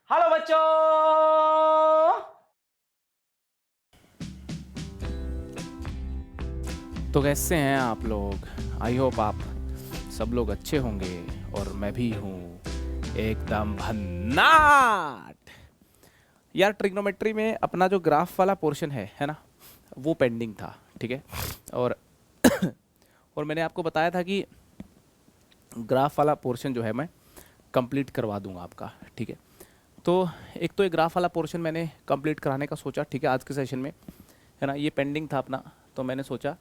Hello बच्चों। तो कैसे हैं आप लोग? आई होप आप सब लोग अच्छे होंगे और मैं भी हूँ एकदम भन्नाट। यार ट्रिग्नोमेट्री में अपना जो ग्राफ वाला पोर्शन है ना, वो पेंडिंग था, ठीक है। और और मैंने आपको बताया था कि ग्राफ वाला पोर्शन जो है मैं कंप्लीट करवा दूंगा आपका, ठीक है। तो एक तो ये ग्राफ वाला पोर्शन मैंने कंप्लीट कराने का सोचा, ठीक है, आज के सेशन में, है ना। ये पेंडिंग था अपना, तो मैंने सोचा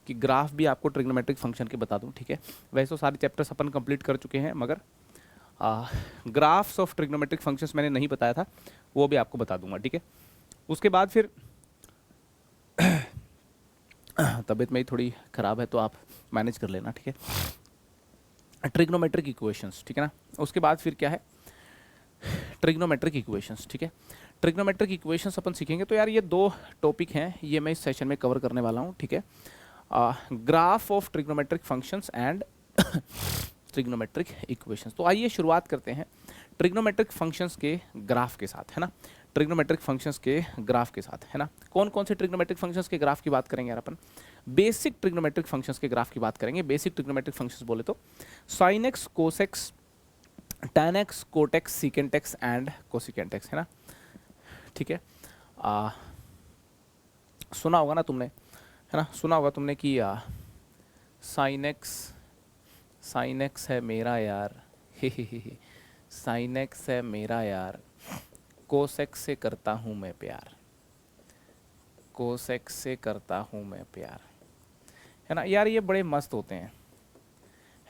कि ग्राफ भी आपको ट्रिग्नोमेट्रिक फंक्शन के बता दूं, ठीक है। वैसे तो सारे चैप्टर्स अपन कंप्लीट कर चुके हैं, मगर ग्राफ्स ऑफ ट्रिग्नोमेट्रिक फंक्शंस मैंने नहीं बताया था, वो भी आपको बता दूंगा, ठीक है। उसके बाद फिर तबीयत मेरी थोड़ी ख़राब है, तो आप मैनेज कर लेना, ठीक है। ट्रिग्नोमेट्रिक इक्वेशंस, ठीक है ना। उसके बाद फिर क्या है, ट्रिग्नोमेट्रिक इक्वेशंस, ठीक है। ट्रिग्नोमेट्रिक इक्वेशंस अपन सीखेंगे। तो यार ये दो टॉपिक हैं, ये मैं इस सेशन में कवर करने वाला हूँ, ठीक है। Graph of trigonometric functions and trigonometric equations. तो आइए शुरुआत करते हैं ट्रिग्नोमेट्रिक फंक्शंस के ग्राफ के साथ, है ना। ट्रिग्नोमेट्रिक फंक्शंस के ग्राफ के साथ, है ना। कौन कौन से ट्रिग्नोमेट्रिक फंक्शंस के ग्राफ की बात करेंगे यार अपन? बेसिक ट्रिग्नोमेट्रिक फंक्शंस के ग्राफ की बात करेंगे। बेसिक ट्रिग्नोमेट्रिक फंक्शंस बोले तो sine x, cos x, tan x, cot x, secant x and cosecant x, है ना, ठीक है। सुना होगा ना तुमने, है ना, सुना होगा तुमने कि साइन एक्स है मेरा यार, साइन एक्स है मेरा यार, कोस एक्स से करता हूँ मैं प्यार, कोस एक्स से करता हूँ मैं प्यार, है ना। यार ये बड़े मस्त होते हैं,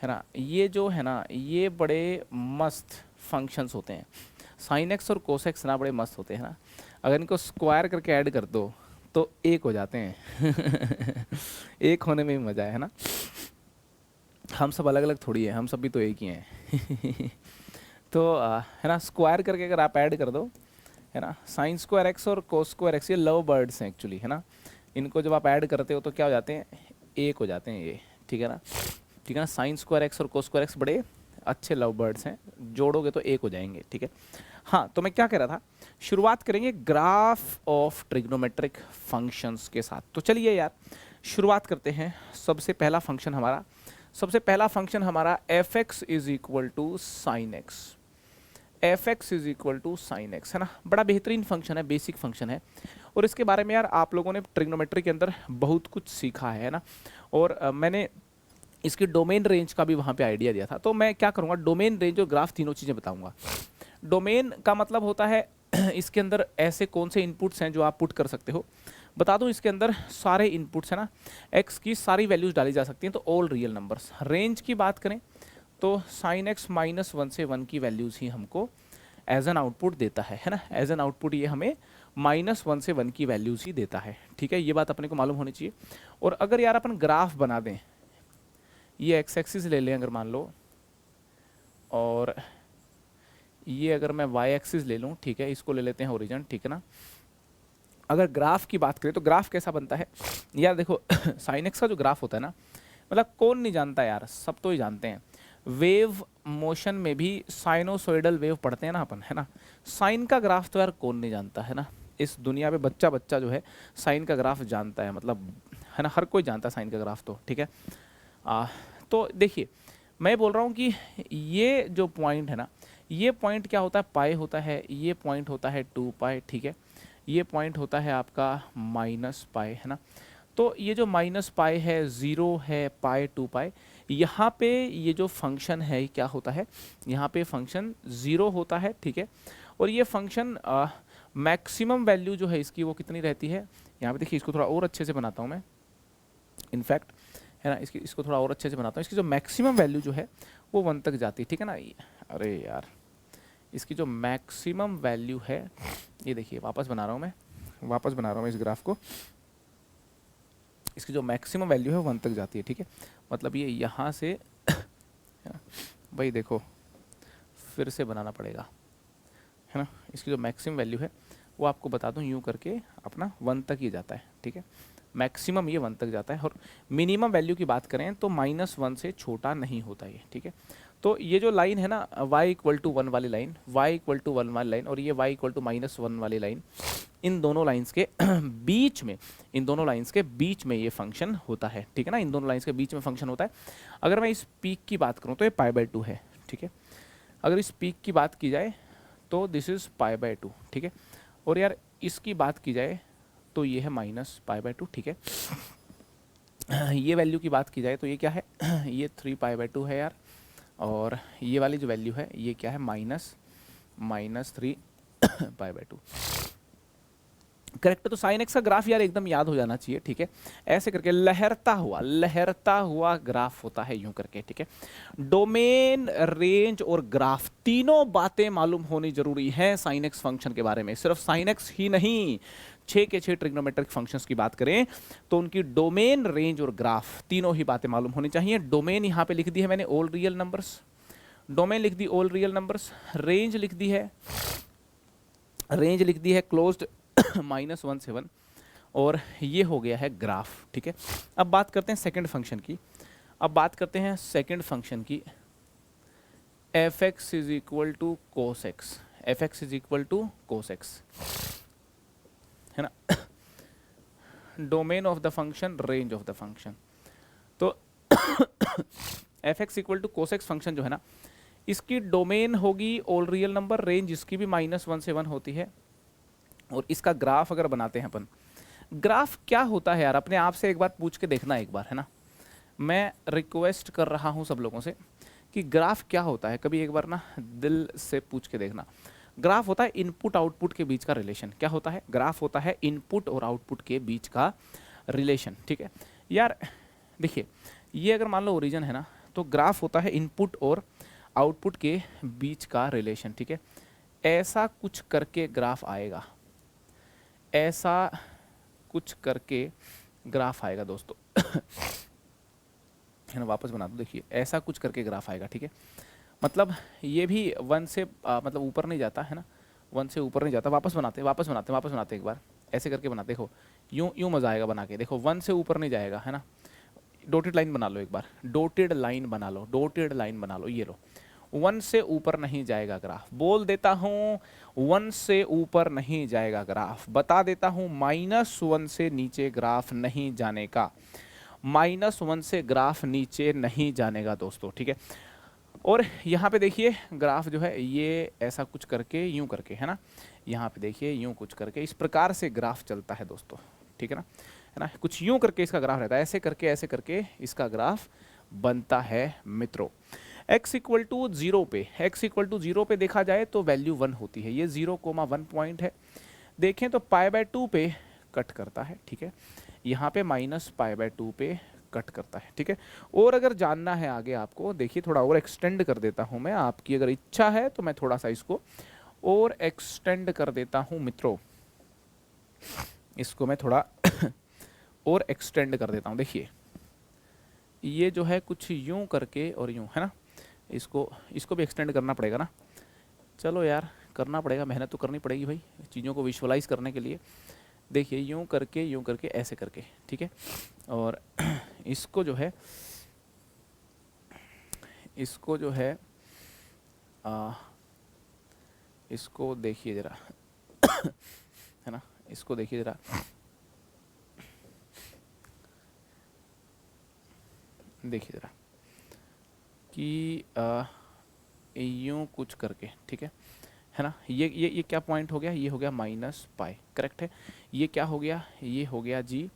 है ना। ये जो है ना, ये बड़े मस्त फंक्शंस होते हैं। साइन एक्स और कोस एक्स ना बड़े मस्त होते हैं ना। अगर इनको स्क्वायर करके ऐड कर दो तो एक हो जाते हैं। एक होने में ही मज़ा है ना। हम सब अलग अलग थोड़ी है, हम सब भी तो एक ही हैं। तो है ना, स्क्वायर करके अगर आप ऐड कर दो, है ना, साइन स्क्वायर एक्स और कोस स्क्वायर एक्स, ये लव बर्ड्स हैं एक्चुअली, है ना। इनको जब आप ऐड करते हो तो क्या हो जाते हैं, एक हो जाते हैं ये, ठीक है ना। ठीक है ना, साइन स्क्वायर एक्स और कोस स्क्वायर एक्स बड़े अच्छे लव बर्ड्स हैं, जोड़ोगे तो एक हो जाएंगे, ठीक है। हाँ, तो मैं क्या कह रहा था, शुरुआत करेंगे ग्राफ ऑफ ट्रिग्नोमेट्रिक फंक्शंस के साथ। तो चलिए यार शुरुआत करते हैं। सबसे पहला फंक्शन हमारा F x is equal to sine X, F x is equal to sine X, है ना। बड़ा बेहतरीन फंक्शन है, बेसिक फंक्शन है, और इसके बारे में यार आप लोगों ने ट्रिग्नोमेट्री के अंदर बहुत कुछ सीखा है ना। और मैंने इसकी डोमेन रेंज का भी वहाँ पे आइडिया दिया था। तो मैं क्या करूँगा, डोमेन रेंज और ग्राफ तीनों चीज़ें बताऊँगा। डोमेन का मतलब होता है इसके अंदर ऐसे कौन से इनपुट्स हैं जो आप पुट कर सकते हो। बता दूं, इसके अंदर सारे इनपुट्स है ना, एक्स की सारी वैल्यूज डाली जा सकती हैं, तो ऑल रियल नंबर्स। रेंज की बात करें तो साइन एक्स -1 से 1 की वैल्यूज़ ही हमको एज एन आउटपुट देता है ना। एज एन आउटपुट ये हमें -1 से 1 की वैल्यूज़ ही देता है, ठीक है। ये बात अपने को मालूम होनी चाहिए। और अगर यार अपन ग्राफ बना दें, ये एक्स एक्सिस ले लें अगर मान लो, और ये अगर मैं वाई एक्सिस ले लूँ, ठीक है, इसको ले लेते हैं ओरिजिन, ठीक है ना। अगर ग्राफ की बात करें तो ग्राफ कैसा बनता है यार, देखो साइन एक्स का जो ग्राफ होता है ना, मतलब कौन नहीं जानता यार, सब तो ही जानते हैं। वेव मोशन में भी साइनोसोइडल वेव पढ़ते हैं ना अपन, है ना। साइन का ग्राफ तो यार कौन नहीं जानता, है ना। इस दुनिया पे बच्चा बच्चा जो है साइन का ग्राफ जानता है, मतलब, है ना, हर कोई जानता है साइन का ग्राफ, तो ठीक है। तो देखिए, मैं बोल रहा हूँ कि ये जो पॉइंट है ना, ये पॉइंट क्या होता है, पाई होता है, ये पॉइंट होता है 2 पाई, ठीक है। ये पॉइंट होता है आपका -पाई, है ना। तो ये जो -पाई है, 0 है, पाई 2 पाई, यहाँ पे ये जो फंक्शन है क्या होता है, यहाँ पे फंक्शन 0 होता है, ठीक है। और ये फंक्शन मैक्सिमम वैल्यू जो है इसकी वो कितनी रहती है, यहाँ पे देखिए, इसको थोड़ा और अच्छे से बनाता हूँ मैं, इनफैक्ट, है ना। इसको थोड़ा और अच्छे से बनाता हूँ। इसकी जो मैक्सिमम वैल्यू जो है वो 1 तक जाती है, ठीक है ना। अरे यार, इसकी जो मैक्सिमम वैल्यू है, ये देखिए, वापस बना रहा हूँ मैं इस ग्राफ को। इसकी जो मैक्सिमम वैल्यू है 1 तक जाती है, ठीक है। मतलब ये यहाँ से भाई देखो, फिर से बनाना पड़ेगा, है ना। इसकी जो मैक्सिमम वैल्यू है वो आपको बता दूँ, यूँ करके अपना 1 तक ही जाता है, ठीक है। मैक्सिमम ये 1 तक जाता है। और मिनिमम वैल्यू की बात करें तो -1 से छोटा नहीं होता ये, ठीक है। तो ये जो लाइन है ना y इक्वल टू 1 वाली लाइन, y इक्वल टू 1 वाली लाइन और ये y इक्वल टू -1 वाली लाइन, इन दोनों लाइंस के बीच में, इन दोनों लाइंस के बीच में ये फंक्शन होता है, ठीक है ना, इन दोनों लाइंस के बीच में फंक्शन होता है। अगर मैं इस पीक की बात करूँ तो ये π/2 है, ठीक है। अगर इस पीक की बात की जाए तो दिस इज़ π/2, ठीक है। और यार इसकी बात की जाए तो ये है -π/2, ठीक है। ये वैल्यू की बात की जाए तो ये क्या है, ये 3π/2 है यार, और ये वाली जो वैल्यू है ये क्या है, -3π/2, करेक्ट। तो साइन एक्स का ग्राफ यार एकदम याद हो जाना चाहिए, ठीक है। ऐसे करके लहरता हुआ ग्राफ होता है यूं करके, ठीक है। डोमेन, रेंज और ग्राफ तीनों बातें मालूम होनी जरूरी है साइन एक्स फंक्शन के बारे में। सिर्फ साइन एक्स ही नहीं, 6 के 6 ट्रिग्नोमेट्रिक फंक्शंस की बात करें तो उनकी डोमेन, रेंज और ग्राफ तीनों ही बातें मालूम होनी चाहिए। डोमेन यहाँ पे लिख दी है मैंने ऑल रियल नंबर्स, डोमेन लिख the all real numbers, range लिख दी है क्लोज्ड -1 से 1, और ये हो गया है ग्राफ, ठीक है। अब बात करते हैं सेकंड फंक्शन की, F x is equal to cos X, है ना। Domain of the function, range of the function. तो F X equal to cos X function जो है ना, इसकी डोमेन होगी ऑल रियल नंबर, रेंज इसकी भी -1 से 1 होती है, और इसका ग्राफ अगर बनाते हैं अपन, ग्राफ क्या होता है यार, अपने आप से एक बार पूछ के देखना एक बार, है ना। मैं रिक्वेस्ट कर रहा हूँ सब लोगों से कि ग्राफ क्या होता है, कभी एक बार ना दिल से पूछ के देखना। ग्राफ होता है इनपुट आउटपुट के बीच का रिलेशन। क्या होता है? ग्राफ होता है इनपुट और आउटपुट के बीच का रिलेशन, ठीक है यार। देखिए, ये अगर मान लो ओरिजिन है ना, तो ग्राफ होता है इनपुट और आउटपुट के बीच का रिलेशन, ठीक है। ऐसा कुछ करके ग्राफ आएगा, ऐसा कुछ करके ग्राफ आएगा दोस्तों। है ना, वापस बना दो, देखिए ऐसा कुछ करके ग्राफ आएगा, ठीक है। मतलब ये भी 1 से मतलब ऊपर नहीं जाता, है ना, 1 से ऊपर नहीं जाता। वापस बनाते एक बार, ऐसे करके बनाते, देखो यूं मजा आएगा बना के। देखो 1 से ऊपर नहीं जाएगा, है ना। डॉटेड लाइन बना लो एक बार, डॉटेड लाइन बना लो, ये लो। 1 से ऊपर नहीं जाएगा ग्राफ, बोल देता हूँ 1 से ऊपर नहीं जाएगा ग्राफ। बता देता हूँ -1 से नीचे ग्राफ नहीं जाने का, -1 से ग्राफ नीचे नहीं जाने का दोस्तों, ठीक है। और यहाँ पे देखिए ग्राफ जो है ये ऐसा कुछ करके यूं करके, है ना, यहाँ पे देखिए यूं कुछ करके इस प्रकार से ग्राफ चलता है दोस्तों, ठीक है ना, कुछ यूं करके इसका ग्राफ रहता है, ऐसे करके इसका ग्राफ बनता है मित्रों। x इक्वल टू 0 पे देखा जाए तो वैल्यू 1 होती है, ये 0,1 पॉइंट है। देखें तो π/2 पे कट करता है, ठीक है, यहाँ पे -π/2 पे कट करता है, ठीक है। और अगर जानना है आगे आपको, देखिए थोड़ा और एक्सटेंड कर देता हूँ मैं, आपकी अगर इच्छा है तो मैं थोड़ा सा इसको और एक्सटेंड कर देता हूँ मित्रों, इसको मैं थोड़ा और एक्सटेंड कर देता हूँ। देखिए ये जो है कुछ यूं करके और यूं, है ना, इसको भी एक्सटेंड करना पड़ेगा ना। चलो यार करना पड़ेगा, मेहनत तो करनी पड़ेगी भाई चीज़ों को विजुअलाइज करने के लिए। देखिए यूं करके ऐसे करके, ठीक है। और इसको जो है इसको देखिए ज़रा, है ना, इसको देखिए ज़रा, देखिए ज़रा कि यूं कुछ करके, ठीक है ना। ये क्या पॉइंट हो गया, ये हो गया -π, करेक्ट है। ये क्या हो गया, ये हो गया जी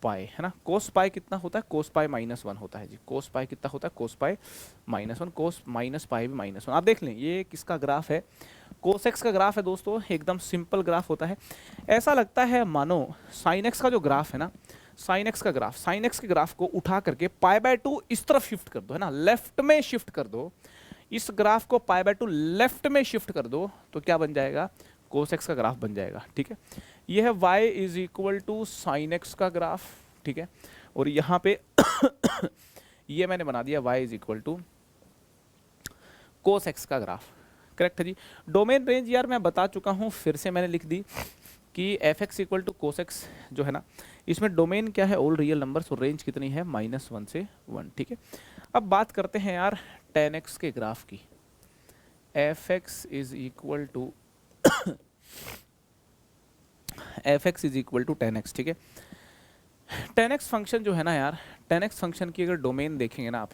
π, है ना। cos π कितना होता है, cos π -1 होता है जी। cos π कितना होता है, cos π -1, cos -π भी -1। आप देख लें ये किसका ग्राफ है, cos x का ग्राफ है दोस्तों, एकदम सिंपल ग्राफ होता है। ऐसा लगता है मानो sin x का जो ग्राफ है ना, sin x के ग्राफ को उठा करके π/2 इस तरफ शिफ्ट कर दो, है ना, लेफ्ट में शिफ्ट कर दो। इस ग्राफ को π/2 लेफ्ट में शिफ्ट कर दो तो क्या बन जाएगा, cos x का ग्राफ बन जाएगा, ठीक है। यह है y is equal to sine X का ग्राफ, ठीक है। और यहाँ पे ये मैंने बना दिया y is equal to cos x का ग्राफ, करेक्ट है जी। डोमेन रेंज यार मैं बता चुका हूँ, फिर से मैंने लिख दी कि F X equal to cos X जो है ना, इसमें डोमेन क्या है, ऑल रियल नंबर्स, और रेंज कितनी है, -1 से 1, ठीक है। अब बात करते हैं यार tan x के ग्राफ की। fx is equal to tan x, ठीक है। tan x फंक्शन जो है ना यार, tan x फंक्शन की अगर डोमेन देखेंगे ना आप,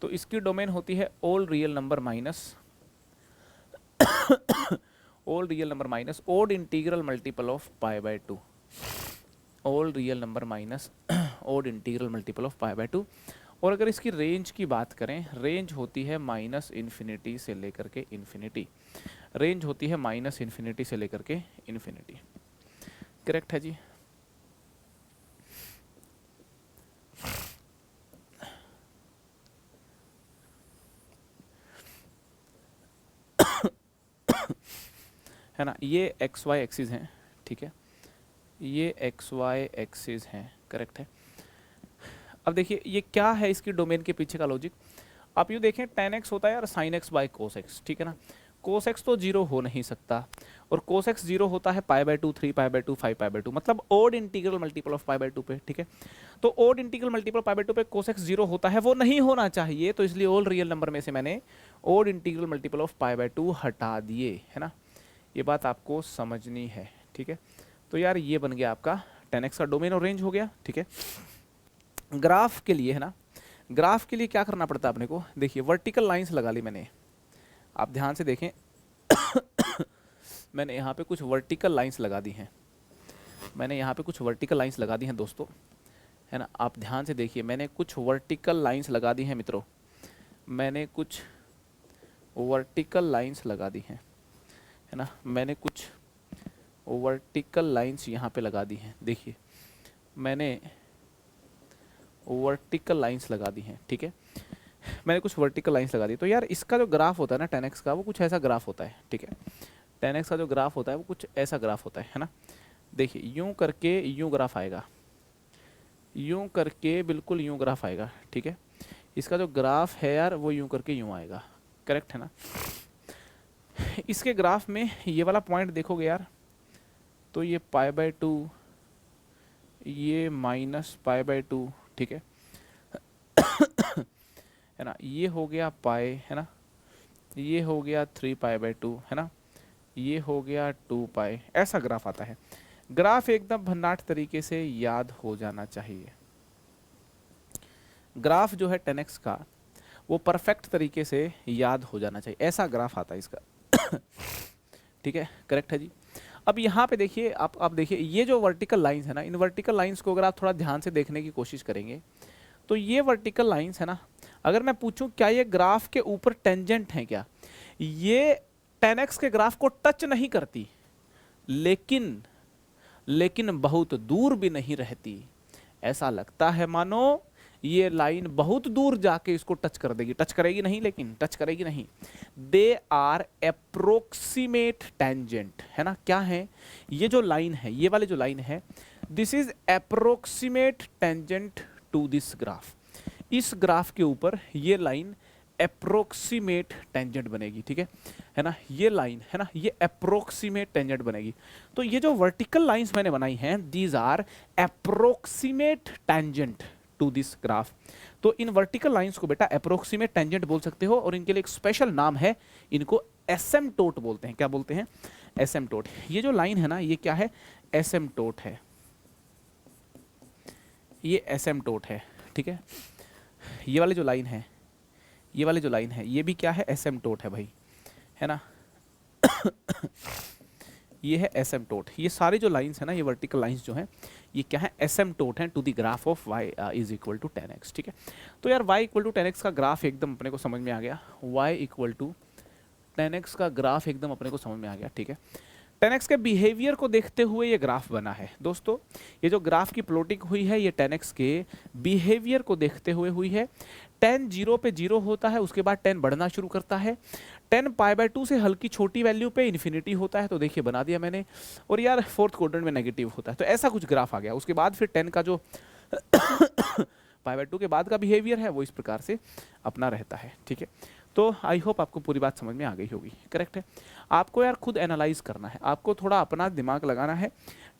तो इसकी डोमेन होती है all real number minus odd integral multiple of pi by 2, all real number minus odd integral multiple of pi by 2। और अगर इसकी रेंज की बात करें, रेंज होती है माइनस इन्फिनिटी से लेकर के इन्फिनिटी, रेंज होती है माइनस इन्फिनिटी से लेकर के इन्फिनिटी। करेक्ट है जी। है ना, ये एक्स वाई एक्सिस हैं, ठीक है, ये एक्स वाई एक्सिस हैं, करेक्ट है। अब देखिए ये क्या है इसकी डोमेन के पीछे का लॉजिक। आप यूँ देखें tan x होता है यार sin x by cos x, ठीक है ना। cos x तो जीरो हो नहीं सकता, और cos x जीरो होता है pi by 2, 3 pi by 2, 5 pi by 2, मतलब odd integral multiple of pi by 2 पे, ठीक है। तो odd integral multiple pi by 2 पे cos x जीरो होता है, वो नहीं होना चाहिए, तो इसलिए ऑल रियल नंबर में से मैंने odd integral multiple of pi by 2 हटा दिए, है ना। ये बात आपको समझनी है, ठीक है। तो यार ये बन गया आपका tan x का डोमेन और रेंज हो गया, ठीक है। ग्राफ के लिए, है ना, ग्राफ के लिए क्या करना पड़ता है अपने को, देखिए वर्टिकल लाइंस लगा ली मैंने, आप ध्यान से देखें मैंने यहाँ पे कुछ वर्टिकल लाइंस लगा दी हैं, मैंने यहाँ पे कुछ वर्टिकल लाइंस लगा दी हैं दोस्तों, है ना। आप ध्यान से देखिए, मैंने कुछ वर्टिकल लाइंस लगा दी हैं मित्रों, मैंने कुछ वर्टिकल लाइंस लगा दी हैं, है ना, मैंने कुछ वर्टिकल लाइंस यहाँ पे लगा दी हैं। देखिए मैंने वर्टिकल लाइंस लगा दी हैं, ठीक है, मैंने कुछ वर्टिकल लाइंस लगा दी। तो यार इसका जो ग्राफ होता है ना tan x का, वो कुछ ऐसा ग्राफ होता है, ठीक है। tan x का जो ग्राफ होता है वो कुछ ऐसा ग्राफ होता है ना। देखिए यूं करके यूं ग्राफ आएगा, यूं करके बिल्कुल यूं ग्राफ आएगा, ठीक है। इसका जो ग्राफ है यार वो यूं करके यूं आएगा, करेक्ट है ना। इसके ग्राफ में ये वाला पॉइंट देखोगे यार, तो ये पाई बाय 2, ये माइनस पाई बाय 2, ठीक है है ना, ये हो गया पाई, है ना, ये हो गया 3 पाई बाय 2, है ना, ये हो गया 2 पाई, ऐसा ग्राफ आता है। ग्राफ एकदम भन्नाट तरीके से याद हो जाना चाहिए। ग्राफ जो है tan x का वो परफेक्ट तरीके से याद हो जाना चाहिए, ऐसा ग्राफ आता है इसका ठीक है, करेक्ट है जी। अब यहाँ पे देखिए आप देखिए ये जो वर्टिकल लाइंस है ना, इन वर्टिकल लाइंस को अगर आप थोड़ा ध्यान से देखने की कोशिश करेंगे, तो ये वर्टिकल लाइंस है ना, अगर मैं पूछूं क्या ये ग्राफ के ऊपर टेंजेंट है क्या, ये tan x के ग्राफ को टच नहीं करती, लेकिन बहुत दूर भी नहीं रहती। ऐसा लगता है मानो ये लाइन बहुत दूर जाके इसको टच कर देगी, टच करेगी नहीं, लेकिन टच करेगी नहीं। दे आर अप्रोक्सीमेट टेंजेंट, है ना। क्या है ये जो लाइन है, ये वाले जो लाइन है, this is approximate tangent to this graph. इस ग्राफ के ऊपर ये लाइन अप्रोक्सीमेट टेंजेंट बनेगी, ठीक है ना। ये लाइन है ना, ये अप्रोक्सीमेट टेंजेंट बनेगी। तो ये जो वर्टिकल लाइंस मैंने बनाई हैं, these are approximate tangent to this graph. तो इन वर्टिकल लाइंस को बेटा अप्रोक्सीमेट टेंजेंट बोल सकते हो, और इनके लिए एक स्पेशल नाम है, इनको एसिम्पटोट बोलते हैं। क्या बोलते हैं? एसिम्पटोट। ये जो लाइन है ना, ये क्या है? एसिम्पटोट है, ये एसिम्पटोट है, ठीक है। ये वाली जो लाइन है, ये वाली जो लाइन है, ये भी क्या है? एसिम्पटोट है भाई, है ना ये है एसिम्पटोट। ये सारी जो लाइंस है ना, ये वर्टिकल लाइंस जो हैं, ये क्या है? एसिम्पटोट हैं to the graph of y is equal to tan x, ठीक है। तो यार y equal to tan x का ग्राफ एकदम अपने को समझ में आ गया, y equal to tan x का ग्राफ एकदम अपने को समझ में आ गया, ठीक है। tan x के बिहेवियर को देखते हुए ये ग्राफ बना है दोस्तों। ये जो ग्राफ की प्लॉटिंग हुई है, ये tan x के बिहेवियर को देखते हुए हुई है। tan 0 पे 0 होता है, उसके बाद tan बढ़ना शुरू करता है। tan पाई बाय 2 से हल्की छोटी वैल्यू पे इन्फिनिटी होता है, तो देखिए बना दिया मैंने। और यार फोर्थ क्वाड्रेंट में नेगेटिव होता है, तो ऐसा कुछ ग्राफ आ गया। उसके बाद फिर tan का जो पाई बाय 2 के बाद का बिहेवियर है, वो इस प्रकार से अपना रहता है, ठीक है। तो आई होप आपको पूरी बात समझ में आ गई होगी, करेक्ट है। आपको यार खुद एनालाइज करना है, आपको थोड़ा अपना दिमाग लगाना है।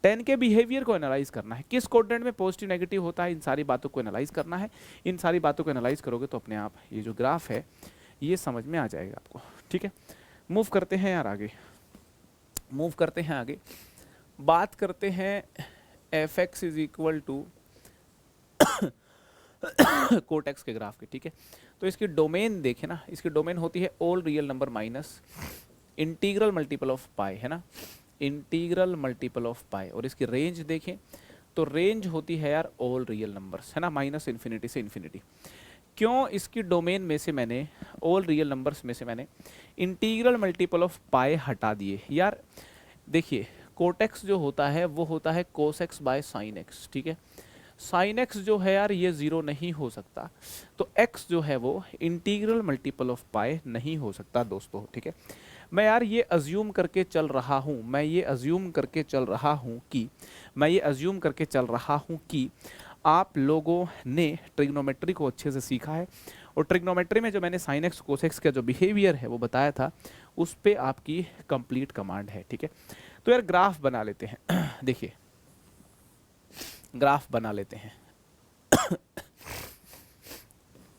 10 के बिहेवियर को एनालाइज करना है, किस कोऑर्डिनेट में पॉजिटिव नेगेटिव होता है, इन सारी बातों को एनालाइज करना है। इन सारी बातों को एनालाइज करोगे तो अपने आप ये जो ग्राफ है ये समझ में आ जाएगा आपको, ठीक है। मूव करते हैं यार आगे, मूव करते हैं आगे, बात करते हैं f x is equal to cot x के ग्राफ के, ठीक है। तो इसकी डोमेन देखें ना, इसकी डोमेन होती है all real number minus integral multiple of pi, है ना, इंटीग्रल मल्टीपल ऑफ पाई। और इसकी रेंज देखें तो रेंज होती है यार ऑल रियल नंबर्स, है ना, माइनस इन्फिनिटी से इन्फिनिटी। क्यों इसकी डोमेन में से मैंने, ऑल रियल नंबर्स में से मैंने इंटीग्रल मल्टीपल ऑफ पाई हटा दिए यार। देखिए कोटेक्स जो होता है वो होता है cos x by sine x, ठीक है। साइन एक्स जो है यार ये ज़ीरो नहीं हो सकता, तो एक्स जो है वो इंटीग्रल मल्टीपल ऑफ पाई नहीं हो सकता दोस्तों, ठीक है। मैं यार ये अज्यूम करके चल रहा हूँ, मैं ये अज्यूम करके चल रहा हूँ कि, मैं ये अज्यूम करके चल रहा हूँ कि आप लोगों ने ट्रिग्नोमेट्री को अच्छे से सीखा है, और ट्रिग्नोमेट्री में जो मैंने साइन एक्स कोस एक्स का जो बिहेवियर है वो बताया था, उस पर आपकी कंप्लीट कमांड है, ठीक है। तो यार ग्राफ बना लेते हैं देखिए ग्राफ बना लेते हैं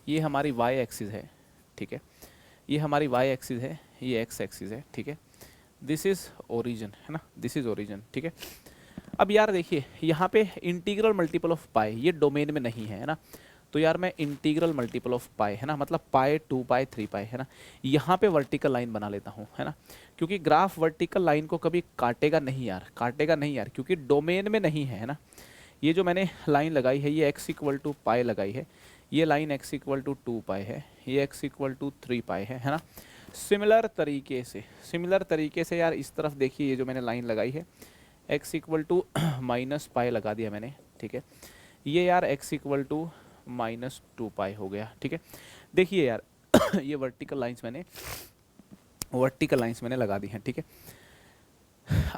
ये हमारी वाई एक्सिस है, ठीक है, ये हमारी वाई एक्सिस है, ये एक्स एक्सिस है, ठीक है। दिस इज ओरिजिन, है ना, दिस इज ओरिजिन, ठीक है। अब यार देखिए यहाँ पे इंटीग्रल मल्टीपल ऑफ पाई ये डोमेन में नहीं है ना, तो यार मैं इंटीग्रल मल्टीपल ऑफ पाई, है ना, मतलब पाई 2 पाई 3 पाई, है ना, यहाँ पे वर्टिकल लाइन बना लेता हूँ, है ना, क्योंकि ग्राफ वर्टिकल लाइन को कभी काटेगा नहीं यार, काटेगा नहीं यार, क्योंकि डोमेन में नहीं है ना। ये जो मैंने लाइन लगाई है ये x इक्वल टू पाई लगाई है, ये लाइन x इक्वल टू 2 पाई है, ये x इक्वल टू 3 पाई है ना। सिमिलर तरीके से यार इस तरफ देखिए, ये जो मैंने लाइन लगाई है x equal to minus pi लगा दिया मैंने, ठीक है। ये यार x equal to minus 2 pi हो गया, ठीक है। देखिए यार ये वर्टिकल लाइंस मैंने लगा दी हैं, ठीक है।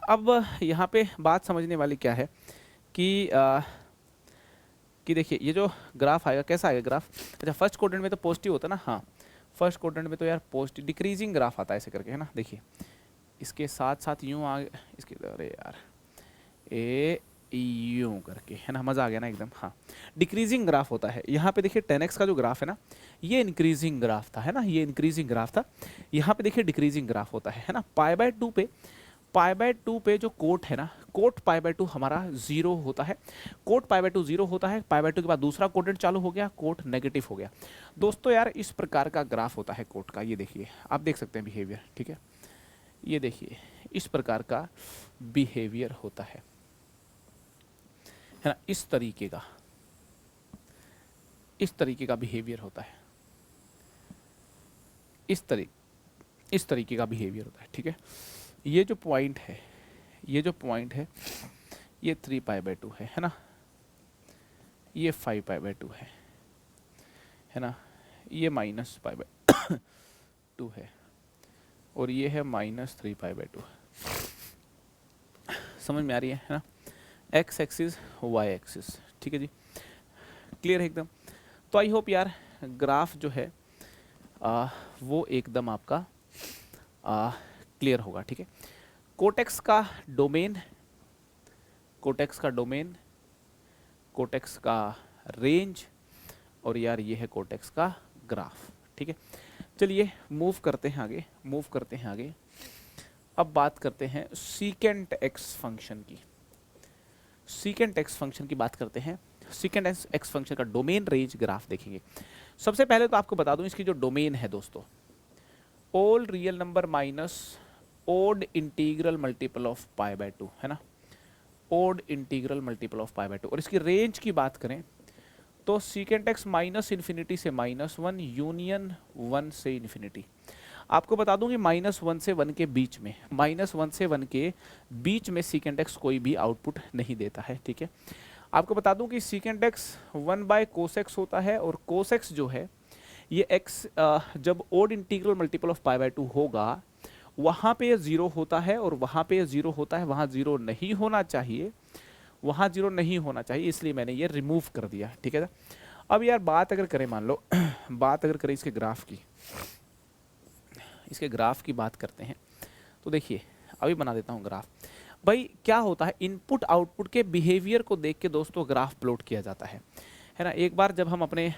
अब यहाँ पे बात समझने वाली क्या है कि देखिए ये जो ग्राफ आएगा कैसा आएगा ग्राफ, अच्छा फर्स्ट क्वाड्रेंट में तो पॉजिटिव होता है ना, हाँ फर्स्ट क्वाड्रेंट में तो यार पॉजिटिव डिक्रीजिंग ग्राफ आता है ऐसे करके, है ना। देखिए इसके साथ साथ यूँ आ इसके, अरे यार ए यूँ करके, है ना, मज़ा आ गया ना एकदम, हाँ डिक्रीजिंग ग्राफ होता है। यहाँ पे देखिए 10x का जो ग्राफ है ना ये इंक्रीजिंग ग्राफ था, है ना, ये इंक्रीजिंग ग्राफ था। यहाँ पे देखिए डिक्रीजिंग ग्राफ होता है ना। पाई बाय 2 पे जो कोट है ना, कोट पाई बाय 2 हमारा 0 होता है, कोट पाई बाय 2 0 होता है, पाई बाय 2 के बाद दूसरा कोटेड चालू हो गया, कोट नेगेटिव हो गया दोस्तों। यार इस प्रकार का ग्राफ होता है कोट का, ये देखिए आप देख सकते हैं बिहेवियर, ठीक है, ये देखिए इस प्रकार का बिहेवियर होता है ना, इस तरीके का बिहेवियर होता है, इस तरीके का बिहेवियर होता है, ठीक है। ये जो पॉइंट है ये 3 पाई बाय 2 है ना, ये 5 पाई बाय 2 है ना, ये माइनस पाई बाय 2 है, और ये है माइनस 3 पाई बाय 2। समझ में आ रही है ना, एक्स एक्सिस वाई एक्सिस, ठीक है जी, क्लियर है एकदम। तो आई होप यार ग्राफ जो है वो एकदम आपका क्लियर होगा, ठीक है। कोटेक्स का डोमेन, कोटेक्स का रेंज, और यार ये है कोटेक्स का ग्राफ, ठीक है। चलिए मूव करते हैं आगे, अब बात करते हैं सीकेंट एक्स फंक्शन की, बात करते हैं। सीकेंट एक्स फंक्शन का डोमेन रेंज ग्राफ देखेंगे। सबसे पहले तो आपको बता दूं इसकी जो डोमेन है दोस्तों, all real number minus odd integral multiple of pi by 2, है ना, odd integral multiple of pi by 2। और इसकी रेंज की बात करें तो सीकेंट एक्स माइनस इन्फिनिटी से -1 यूनियन 1 से इन्फिनिटी। आपको बता दूं कि -1 से 1 के बीच में, सीकेंट एक्स कोई भी आउटपुट नहीं देता है, ठीक है। आपको बता दूं कि secant x 1 by cos x होता है, और कोस एक्स जो है ये एक्स जब odd integral multiple of pi by 2 होगा वहाँ पे ये 0 होता है, और वहाँ पे ये 0 होता है, वहाँ 0 नहीं होना चाहिए, इसलिए मैंने ये रिमूव कर दिया, ठीक है। अब यार बात अगर करें, मान लो बात अगर करें इसके ग्राफ की बात करते हैं, तो देखिए अभी बना देता हूँ ग्राफ। भाई क्या होता है, इनपुट आउटपुट के बिहेवियर को देख के दोस्तों ग्राफ प्लॉट किया जाता है ना। एक बार जब हम अपने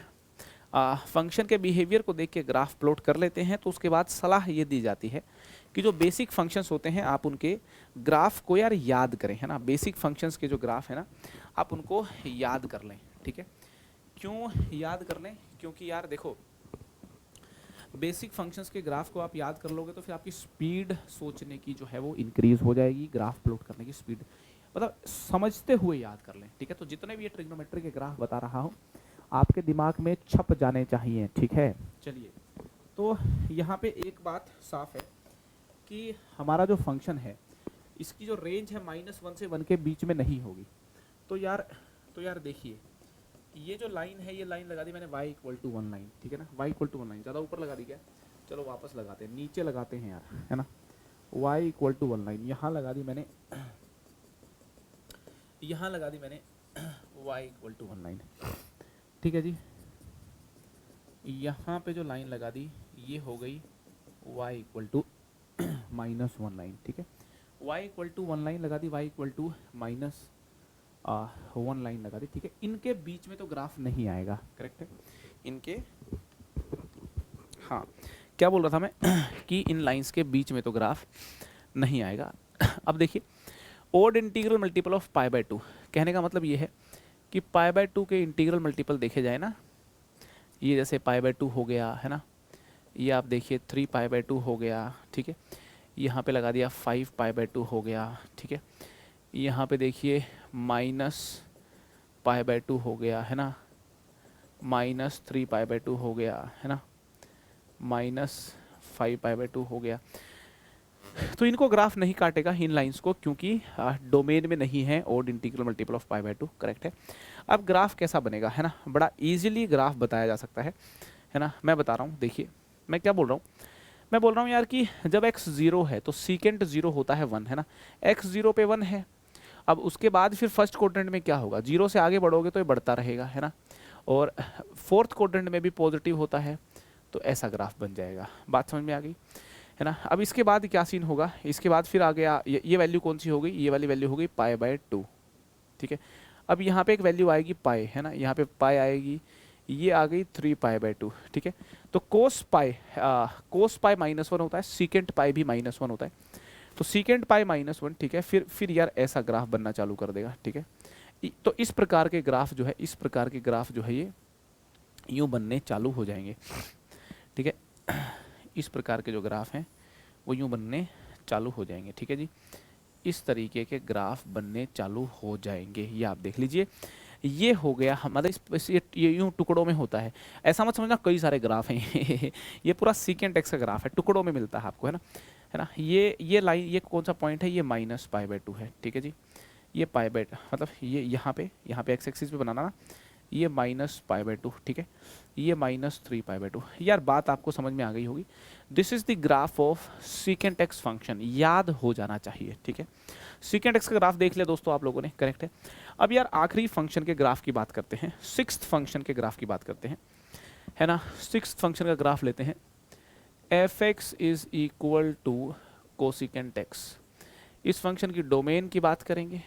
फंक्शन के बिहेवियर को देख के ग्राफ प्लॉट कर लेते हैं तो उसके बाद सलाह ये दी जाती है कि जो बेसिक फंक्शंस होते हैं आप उनके ग्राफ को यार याद करें, है ना। बेसिक फंक्शंस के जो ग्राफ है ना आप उनको याद कर लें, ठीक है। क्यों याद कर लें? क्योंकि यार देखो, बेसिक फंक्शंस के ग्राफ को आप याद कर लोगे तो फिर आपकी स्पीड सोचने की जो है वो इंक्रीज हो जाएगी, ग्राफ प्लॉट करने की स्पीड, मतलब समझते हुए याद कर लें, ठीक है। तो जितने भी ये ट्रिग्नोमेट्री के ग्राफ बता रहा हूँ आपके दिमाग में छप जाने चाहिए, ठीक है। चलिए, तो यहाँ पे एक बात साफ है कि हमारा जो फंक्शन है इसकी जो रेंज है -1 से 1 के बीच में नहीं होगी। तो यार देखिए, ये जो लाइन है, ये लाइन लगा दी मैंने y = 1 लाइन, ठीक है ना। y = 1 लाइन ज़्यादा ऊपर लगा दी क्या? चलो वापस लगाते हैं, नीचे लगाते हैं यार, है ना। y = 1 लाइन यहाँ लगा दी मैंने, यहाँ लगा दी मैंने y = 1 लाइन, ठीक है जी। यहाँ पे जो लाइन लगा दी ये हो गई y = -1 लाइन, ठीक है। y = 1 लाइन लगा दी, y = -1 लाइन लगा दी, ठीक है। इनके बीच में तो ग्राफ नहीं आएगा, करेक्ट है। इनके, हाँ क्या बोल रहा था मैं कि इन लाइंस के बीच में तो ग्राफ नहीं आएगा। अब देखिए, ओड इंटीग्रल मल्टीपल ऑफ π/2, कहने का मतलब ये है कि π/2 के इंटीग्रल मल्टीपल देखे जाए ना, ये जैसे π/2 हो गया, है ना। ये आप देखिए 3π/2 हो गया, ठीक है। यहाँ पे लगा दिया 5π/2 हो गया, ठीक है। यहाँ पे देखिए -π/2 हो गया, है ना। -3π/2 हो गया, है ना। -5π/2 हो गया। तो इनको ग्राफ नहीं काटेगा इन लाइंस को, क्योंकि डोमेन में नहीं है odd integral multiple of π/2, correct है। अब ग्राफ कैसा बनेगा, है ना, बड़ा इजीली ग्राफ बताया जा सकता है ना। मैं बता रहा हूँ, देखिए मैं क्या बोल रहा हूँ, मैं बोल रहा हूँ यार कि जब x 0 है तो सीकेंट 0 होता है 1, है ना। x 0 पे 1 है, अब उसके बाद फिर फर्स्ट क्वाड्रेंट में क्या होगा, 0 से आगे बढ़ोगे तो ये बढ़ता रहेगा, है ना। और फोर्थ क्वाड्रेंट में भी पॉजिटिव होता है, तो ऐसा ग्राफ बन जाएगा। बात समझ में आ गई, है ना। अब इसके बाद क्या सीन होगा, इसके बाद फिर आ गया ये वैल्यू कौन सी हो गई, ये वाली वैल्यू हो गई π/2, ठीक है। अब यहाँ पे एक वैल्यू आएगी पाई, है ना, यहाँ पे पाई आएगी, ये आ गई 3π/2, ठीक है। तो कोस पाई -1 होता है, सीकेंट पाई भी -1 होता है, तो सीकेंट पाई -1, ठीक है। फिर यार ऐसा ग्राफ बनना चालू कर देगा, ठीक है। तो इस प्रकार के ग्राफ जो है, इस प्रकार के ग्राफ जो है ये यूँ बनने चालू हो जाएंगे, ठीक है। इस प्रकार के जो ग्राफ हैं वो यूँ बनने चालू हो जाएंगे, ठीक है जी। इस तरीके के ग्राफ बनने चालू हो जाएंगे, ये आप देख लीजिए। ये हो गया हमारा, ये यूँ टुकड़ों में होता है, ऐसा मत समझना कई सारे ग्राफ हैं ये पूरा सीकेंट एक्स का ग्राफ है, टुकड़ों में मिलता है आपको, है ना। ये लाइन, ये कौन सा पॉइंट है, ये -π/2 है, ठीक है जी। ये मतलब ये यहाँ पे एक्स एक्सिस पे बनाना ना, ये -π/2, ठीक है। ये -3π/2। यार बात आपको समझ में आ गई होगी। This is the graph of secant x function, याद हो जाना चाहिए, ठीक है। सीकेंट एक्स का ग्राफ देख लिया दोस्तों आप लोगों ने, करेक्ट है। अब यार आखिरी फंक्शन के ग्राफ की बात करते हैं, सिक्स्थ फंक्शन के ग्राफ की बात करते हैं, है ना। सिक्स्थ फंक्शन का ग्राफ लेते हैं, f(x) = कोसिकेंट x। इस फंक्शन की डोमेन की बात करेंगे,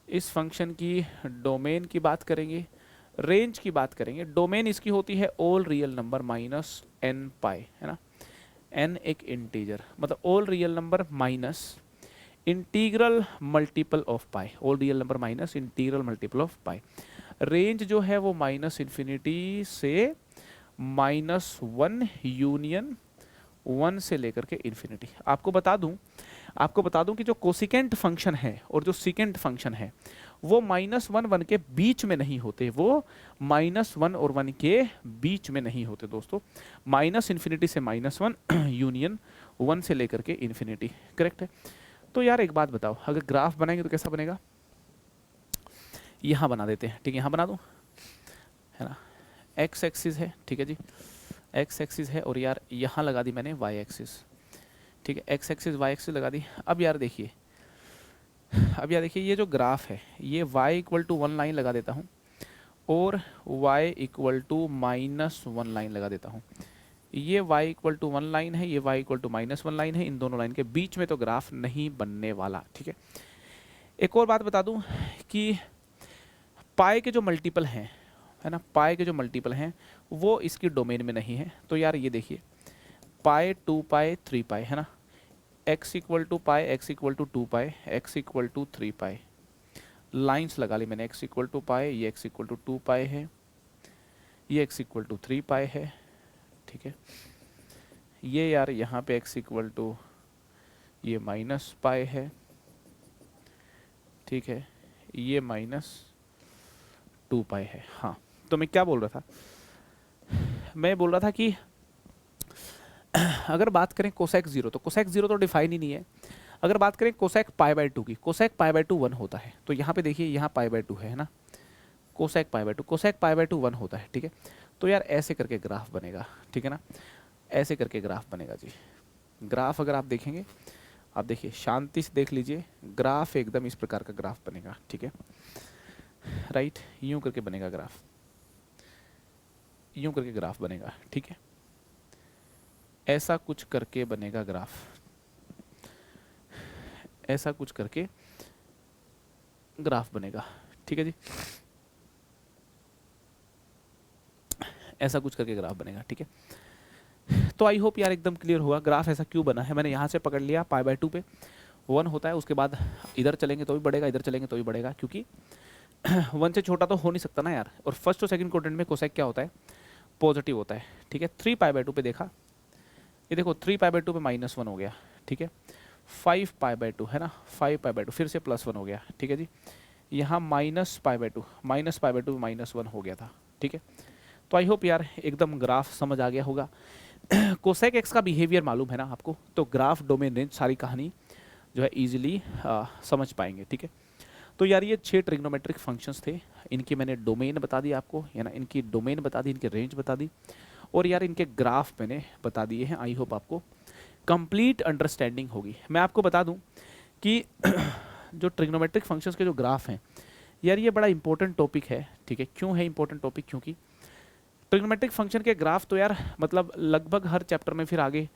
इस फंक्शन की डोमेन की बात करेंगे, रेंज की बात करेंगे। डोमेन इसकी होती है ऑल रियल नंबर -n π, है ना। n एक इंटीजर, मतलब all real number minus integral multiple of pi, all real number minus integral multiple of pi. Range जो है वो -∞ से -1 यूनियन 1 से लेकर के इन्फिनिटी। आपको बता दूं कि जो कोसिकेंट फंक्शन है और जो सीकेंट फंक्शन है वो -1 1 के बीच में नहीं होते, वो -1 और 1 के बीच में नहीं होते दोस्तों। -∞ से -1 यूनियन 1 से लेकर के इन्फिनिटी, करेक्ट है। तो यार एक बात बताओ, अगर ग्राफ बनाएंगे तो कैसा बनेगा, यहाँ बना देते हैं, ठीक है। यहाँ बना दूँ, है ना। एक्स एक्सिस है, ठीक है जी, एक्स एक्सिस है, और यार यहाँ लगा दी मैंने वाई एक्सिस, ठीक है। एक्स एक्सिस वाई एक्सिस लगा दी। अब यार देखिए, ये जो ग्राफ है ये y = 1 लाइन लगा देता हूँ और y = -1 लाइन लगा देता हूँ। ये y इक्वल टू 1 लाइन है, ये y इक्वल टू -1 लाइन है, इन दोनों लाइन के बीच में तो ग्राफ नहीं बनने वाला, ठीक है। एक और बात बता दूं कि पाई के जो मल्टीपल हैं, है ना, पाई के जो मल्टीपल हैं वो इसकी डोमेन में नहीं है। तो यार ये देखिए पाई 2 पाई 3 पाई, है ना, x equal to pi, x equal to 2 pi, x equal to 3 pi, lines लगा ली मैंने, x इक्वल टू पाई, ये x इक्वल टू 2 पाई है, ये x इक्वल टू 3 पाई है, ठीक है। ये यार यहाँ पे x इक्वल टू ये माइनस पाई है, ठीक है, ये -2 पाई है। हाँ, तो मैं क्या बोल रहा था, मैं बोल रहा था कि अगर बात करें कोसेक जीरो, तो कोसेक जीरो तो डिफाइन ही नहीं है। अगर बात करें कोसेक पाई बाय 2 की, कोसेक पाई बाय 2 1 होता है। तो यहाँ पे देखिए यहाँ पाई बाय 2 है ना, cosec pi by 2, cosec pi by 2 1 होता है, ठीक है। तो यार ऐसे करके ग्राफ बनेगा, ठीक है ना, ऐसे करके ग्राफ बनेगा जी। ग्राफ अगर आप देखेंगे, आप देखिए शांति से देख लीजिए, ग्राफ एकदम इस प्रकार का ग्राफ बनेगा, ठीक है, राइट। यूं करके बनेगा ग्राफ, यूं करके ग्राफ बनेगा, ठीक है, ऐसा कुछ करके बनेगा ग्राफ, ऐसा कुछ करके ग्राफ बनेगा, ठीक है जी, ऐसा कुछ करके ग्राफ बनेगा, ठीक है। तो आई होप यार एकदम क्लियर हुआ ग्राफ ऐसा क्यों बना है। मैंने यहाँ से पकड़ लिया पाई बाय 2 पे 1 होता है, उसके बाद इधर चलेंगे तो भी बढ़ेगा, इधर चलेंगे तो भी बढ़ेगा, क्योंकि 1 से छोटा तो हो नहीं सकता ना यार। और फर्स्ट और सेकंड क्वाड्रेंट में कोसेक क्या होता है, पॉजिटिव होता है, ठीक है। 3 पाई बाय 2 पे देखा, ये देखो 3 पाई बाय 2 पे -1 हो गया, ठीक है। 5 पाई बाय 2 है ना, 5 पाई बाय 2 फिर से +1 हो गया, ठीक है जी। यहाँ -पाई बाय 2, -पाई बाय 2 में -1 हो गया था, ठीक है। तो आई होप यार एकदम ग्राफ समझ आ गया होगा। कोसेक एक्स का बिहेवियर मालूम है ना आपको, तो ग्राफ डोमेन रेंज सारी कहानी जो है इजीली समझ पाएंगे, ठीक है। तो यार ये 6 ट्रिग्नोमेट्रिक फंक्शंस थे, इनकी मैंने डोमेन बता दी आपको, है ना, इनकी डोमेन बता दी, इनके रेंज बता दी, और यार इनके ग्राफ मैंने बता दिए हैं। आई होप आपको कंप्लीट अंडरस्टैंडिंग होगी। मैं आपको बता दूं कि जो ट्रिग्नोमेट्रिक फंक्शंस के जो ग्राफ हैं यार, ये बड़ा इंपॉर्टेंट टॉपिक है, ठीक है। क्यों है इंपॉर्टेंट टॉपिक, क्योंकि ट्रिग्नोमेट्रिक फंक्शन के ग्राफ तो यार मतलब लगभग हर चैप्टर में, फिर आगे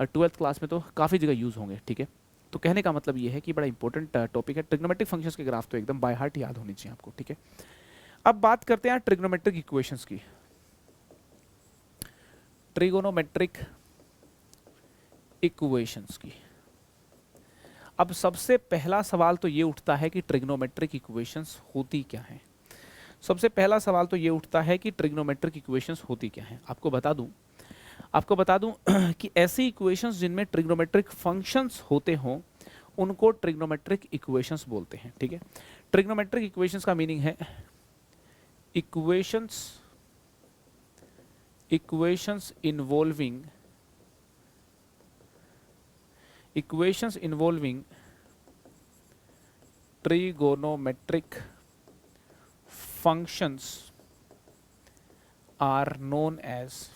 12th क्लास में तो काफ़ी जगह यूज़ होंगे, ठीक है। तो कहने का मतलब ये है कि बड़ा इंपॉर्टेंट टॉपिक है। ट्रिग्नोमेट्रिक फंक्शंस के ग्राफ तो एकदम बाय हार्ट याद होनी चाहिए आपको, ठीक है। अब बात करते हैं ट्रिग्नोमेट्रिक इक्वेशंस की। ट्रिगोनोमेट्रिक इक्वेशंस की, अब सबसे पहला सवाल तो ये उठता है कि ट्रिग्नोमेट्रिक इक्वेशंस होती क्या हैं। सबसे पहला सवाल तो ये उठता है कि ट्रिग्नोमेट्रिक इक्वेशंस होती क्या हैं। आपको बता दूं कि ऐसी इक्वेशंस जिनमें ट्रिग्नोमेट्रिक फंक्शंस होते हों उनको ट्रिग्नोमेट्रिक इक्वेशंस बोलते हैं, ठीक है। ट्रिग्नोमेट्रिक इक्वेशंस का मीनिंग है equations involving trigonometric functions are known as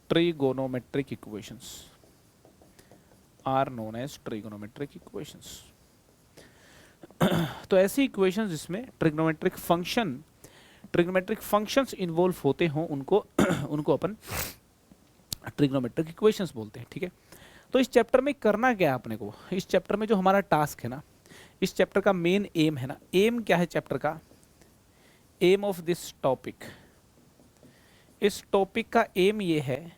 trigonometric equations, तो ऐसी इक्वेशंस जिसमें ट्रिग्नोमेट्रिक फंक्शंस इन्वॉल्व होते हों उनको उनको अपन ट्रिग्नोमेट्रिक इक्वेशंस बोलते हैं, ठीक है। तो इस चैप्टर में करना क्या है अपने को, इस चैप्टर में जो हमारा टास्क है ना, इस चैप्टर का मेन एम है ना, एम क्या है चैप्टर का, एम ऑफ दिस टॉपिक, इस टॉपिक का एम ये है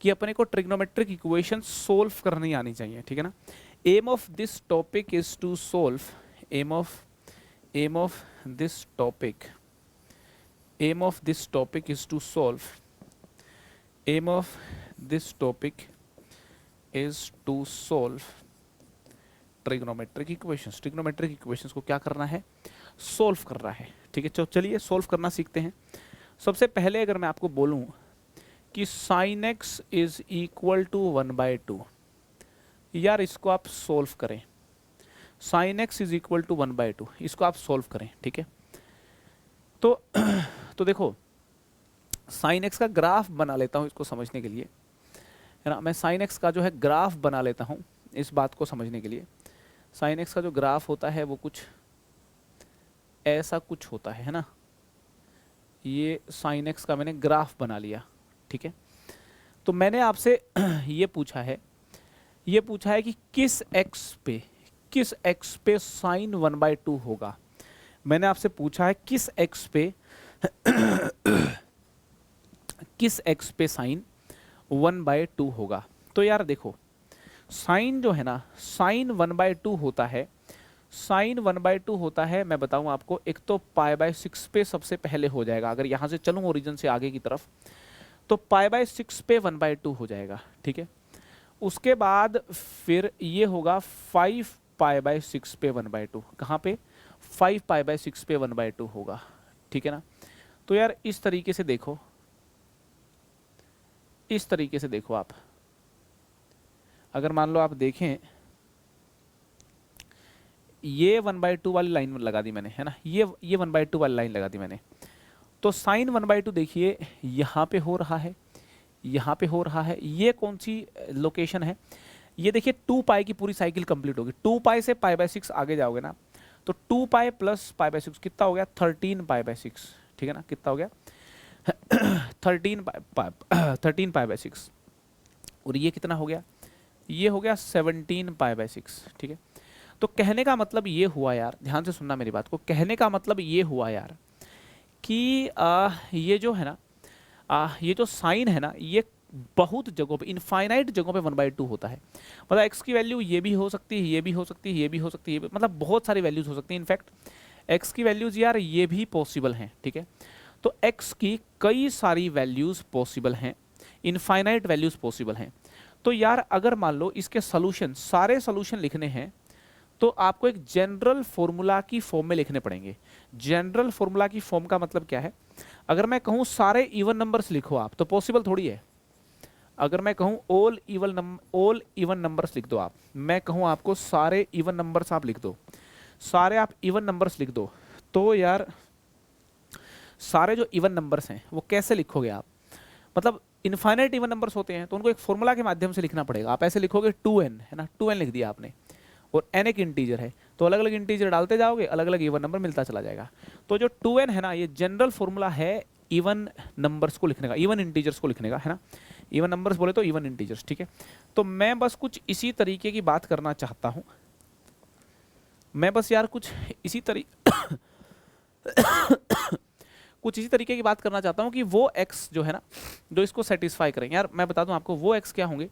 कि अपने को ट्रिग्नोमेट्रिक इक्वेशन सोल्व करनी आनी चाहिए, ठीक है ना। Aim of this topic is to solve, aim of this topic is to solve, aim of this topic is to solve trigonometric equations. Trigonometric equations को क्या करना है, सोल्व करना है, ठीक है। चलिए सोल्व करना सीखते हैं। सबसे पहले अगर मैं आपको बोलूं कि sin x is equal to 1/2, यार इसको आप सोल्व करें, sin x is equal to 1/2, इसको आप सोल्व करें, ठीक है। तो देखो sin x का ग्राफ बना लेता हूं इसको समझने के लिए, है ना। मैं sin x का जो है ग्राफ बना लेता हूं इस बात को समझने के लिए। sin x का जो ग्राफ होता है वो कुछ ऐसा कुछ होता है ना, ये साइन एक्स का मैंने ग्राफ बना लिया, ठीक है। तो मैंने आपसे ये पूछा है कि किस एक्स पे साइन 1/2 होगा। मैंने आपसे पूछा है किस एक्स पे किस एक्स पे साइन 1/2 होगा। तो यार देखो, साइन जो है ना, साइन 1/2 होता है, साइन 1/2 होता है, मैं बताऊं आपको, एक तो π/6 पे सबसे पहले हो जाएगा। अगर यहां से चलूं ओरिजिन से आगे की तरफ, तो π/6 पे 1/2 हो जाएगा, ठीक है। उसके बाद फिर ये होगा 5π/6 पे 1/2, कहाँ पे, 5π/6 पे 1/2 होगा, ठीक है ना। तो यार इस तरीके से देखो, इस तरीके से देखो आप, अगर मान लो आप देखें, ये 1/2 वाली लाइन लगा दी मैंने, है ना, ये 1/2 वाली लाइन लगा दी मैंने। तो साइन 1/2 देखिए यहाँ पे हो रहा है, यहाँ पे हो रहा है। ये कौन सी लोकेशन है, ये देखिए 2π की पूरी साइकिल कंप्लीट होगी। 2π से π/6 आगे जाओगे ना, तो 2π प्लस π/6 कितना हो गया, 13π/6, ठीक है ना। कितना हो गया 13π/6, और ये कितना हो गया, ये हो गया 17π/6, ठीक है। तो कहने का मतलब ये हुआ यार, ध्यान से सुनना मेरी बात को, कहने का मतलब ये हुआ यार कि ये जो है ना, ये जो साइन है ना, ये बहुत जगहों पे, इनफाइनाइट जगहों पे 1/2 होता है। मतलब एक्स की वैल्यू ये भी हो सकती है, ये भी हो सकती है, ये भी हो सकती है, मतलब बहुत सारी वैल्यूज हो सकती हैं। इनफैक्ट एक्स की वैल्यूज यार ये भी पॉसिबल हैं, ठीक है। तो एक्स की कई सारी वैल्यूज पॉसिबल हैं, इनफाइनाइट वैल्यूज पॉसिबल हैं। तो यार अगर मान लो इसके सोल्यूशन, सारे सोल्यूशन लिखने हैं, तो आपको एक जनरल फॉर्मूला की फॉर्म में लिखने पड़ेंगे। जनरल फॉर्मूला की फॉर्म का मतलब क्या है, अगर मैं कहूँ सारे इवन नंबर्स लिखो आप, तो पॉसिबल थोड़ी है। अगर मैं कहूँ ऑल इवन नंबर्स लिख दो आप, मैं कहूँ आपको सारे इवन नंबर्स आप लिख दो, सारे आप इवन नंबर्स लिख दो, तो यार सारे जो इवन नंबर्स हैं वो कैसे लिखोगे आप, मतलब इनफाइनाइट इवन नंबर्स होते हैं, तो उनको एक फॉर्मूला के माध्यम से लिखना पड़ेगा। आप ऐसे लिखोगे 2n, है ना, 2n लिख दिया आपने, और n एक इंटीजर है, तो अलग अलग इंटीजर डालते जाओगे, अलग अलग इवन नंबर मिलता चला जाएगा। तो जो 2n है ना, ये जनरल फॉर्मूला है इवन नंबर्स को लिखने का, इवन इंटीजर्स को लिखने का, है ना। इवन नंबर्स बोले तो इवन इंटीजर्स, ठीक है। तो मैं बस कुछ इसी तरीके की बात करना चाहता हूं, मैं बस यार कुछ इसी तरीके की बात करना चाहता हूं कि वो x जो है ना, जो इसको सेटिस्फाई करेंगे। यार मैं बता दूं आपको वो x क्या होंगे,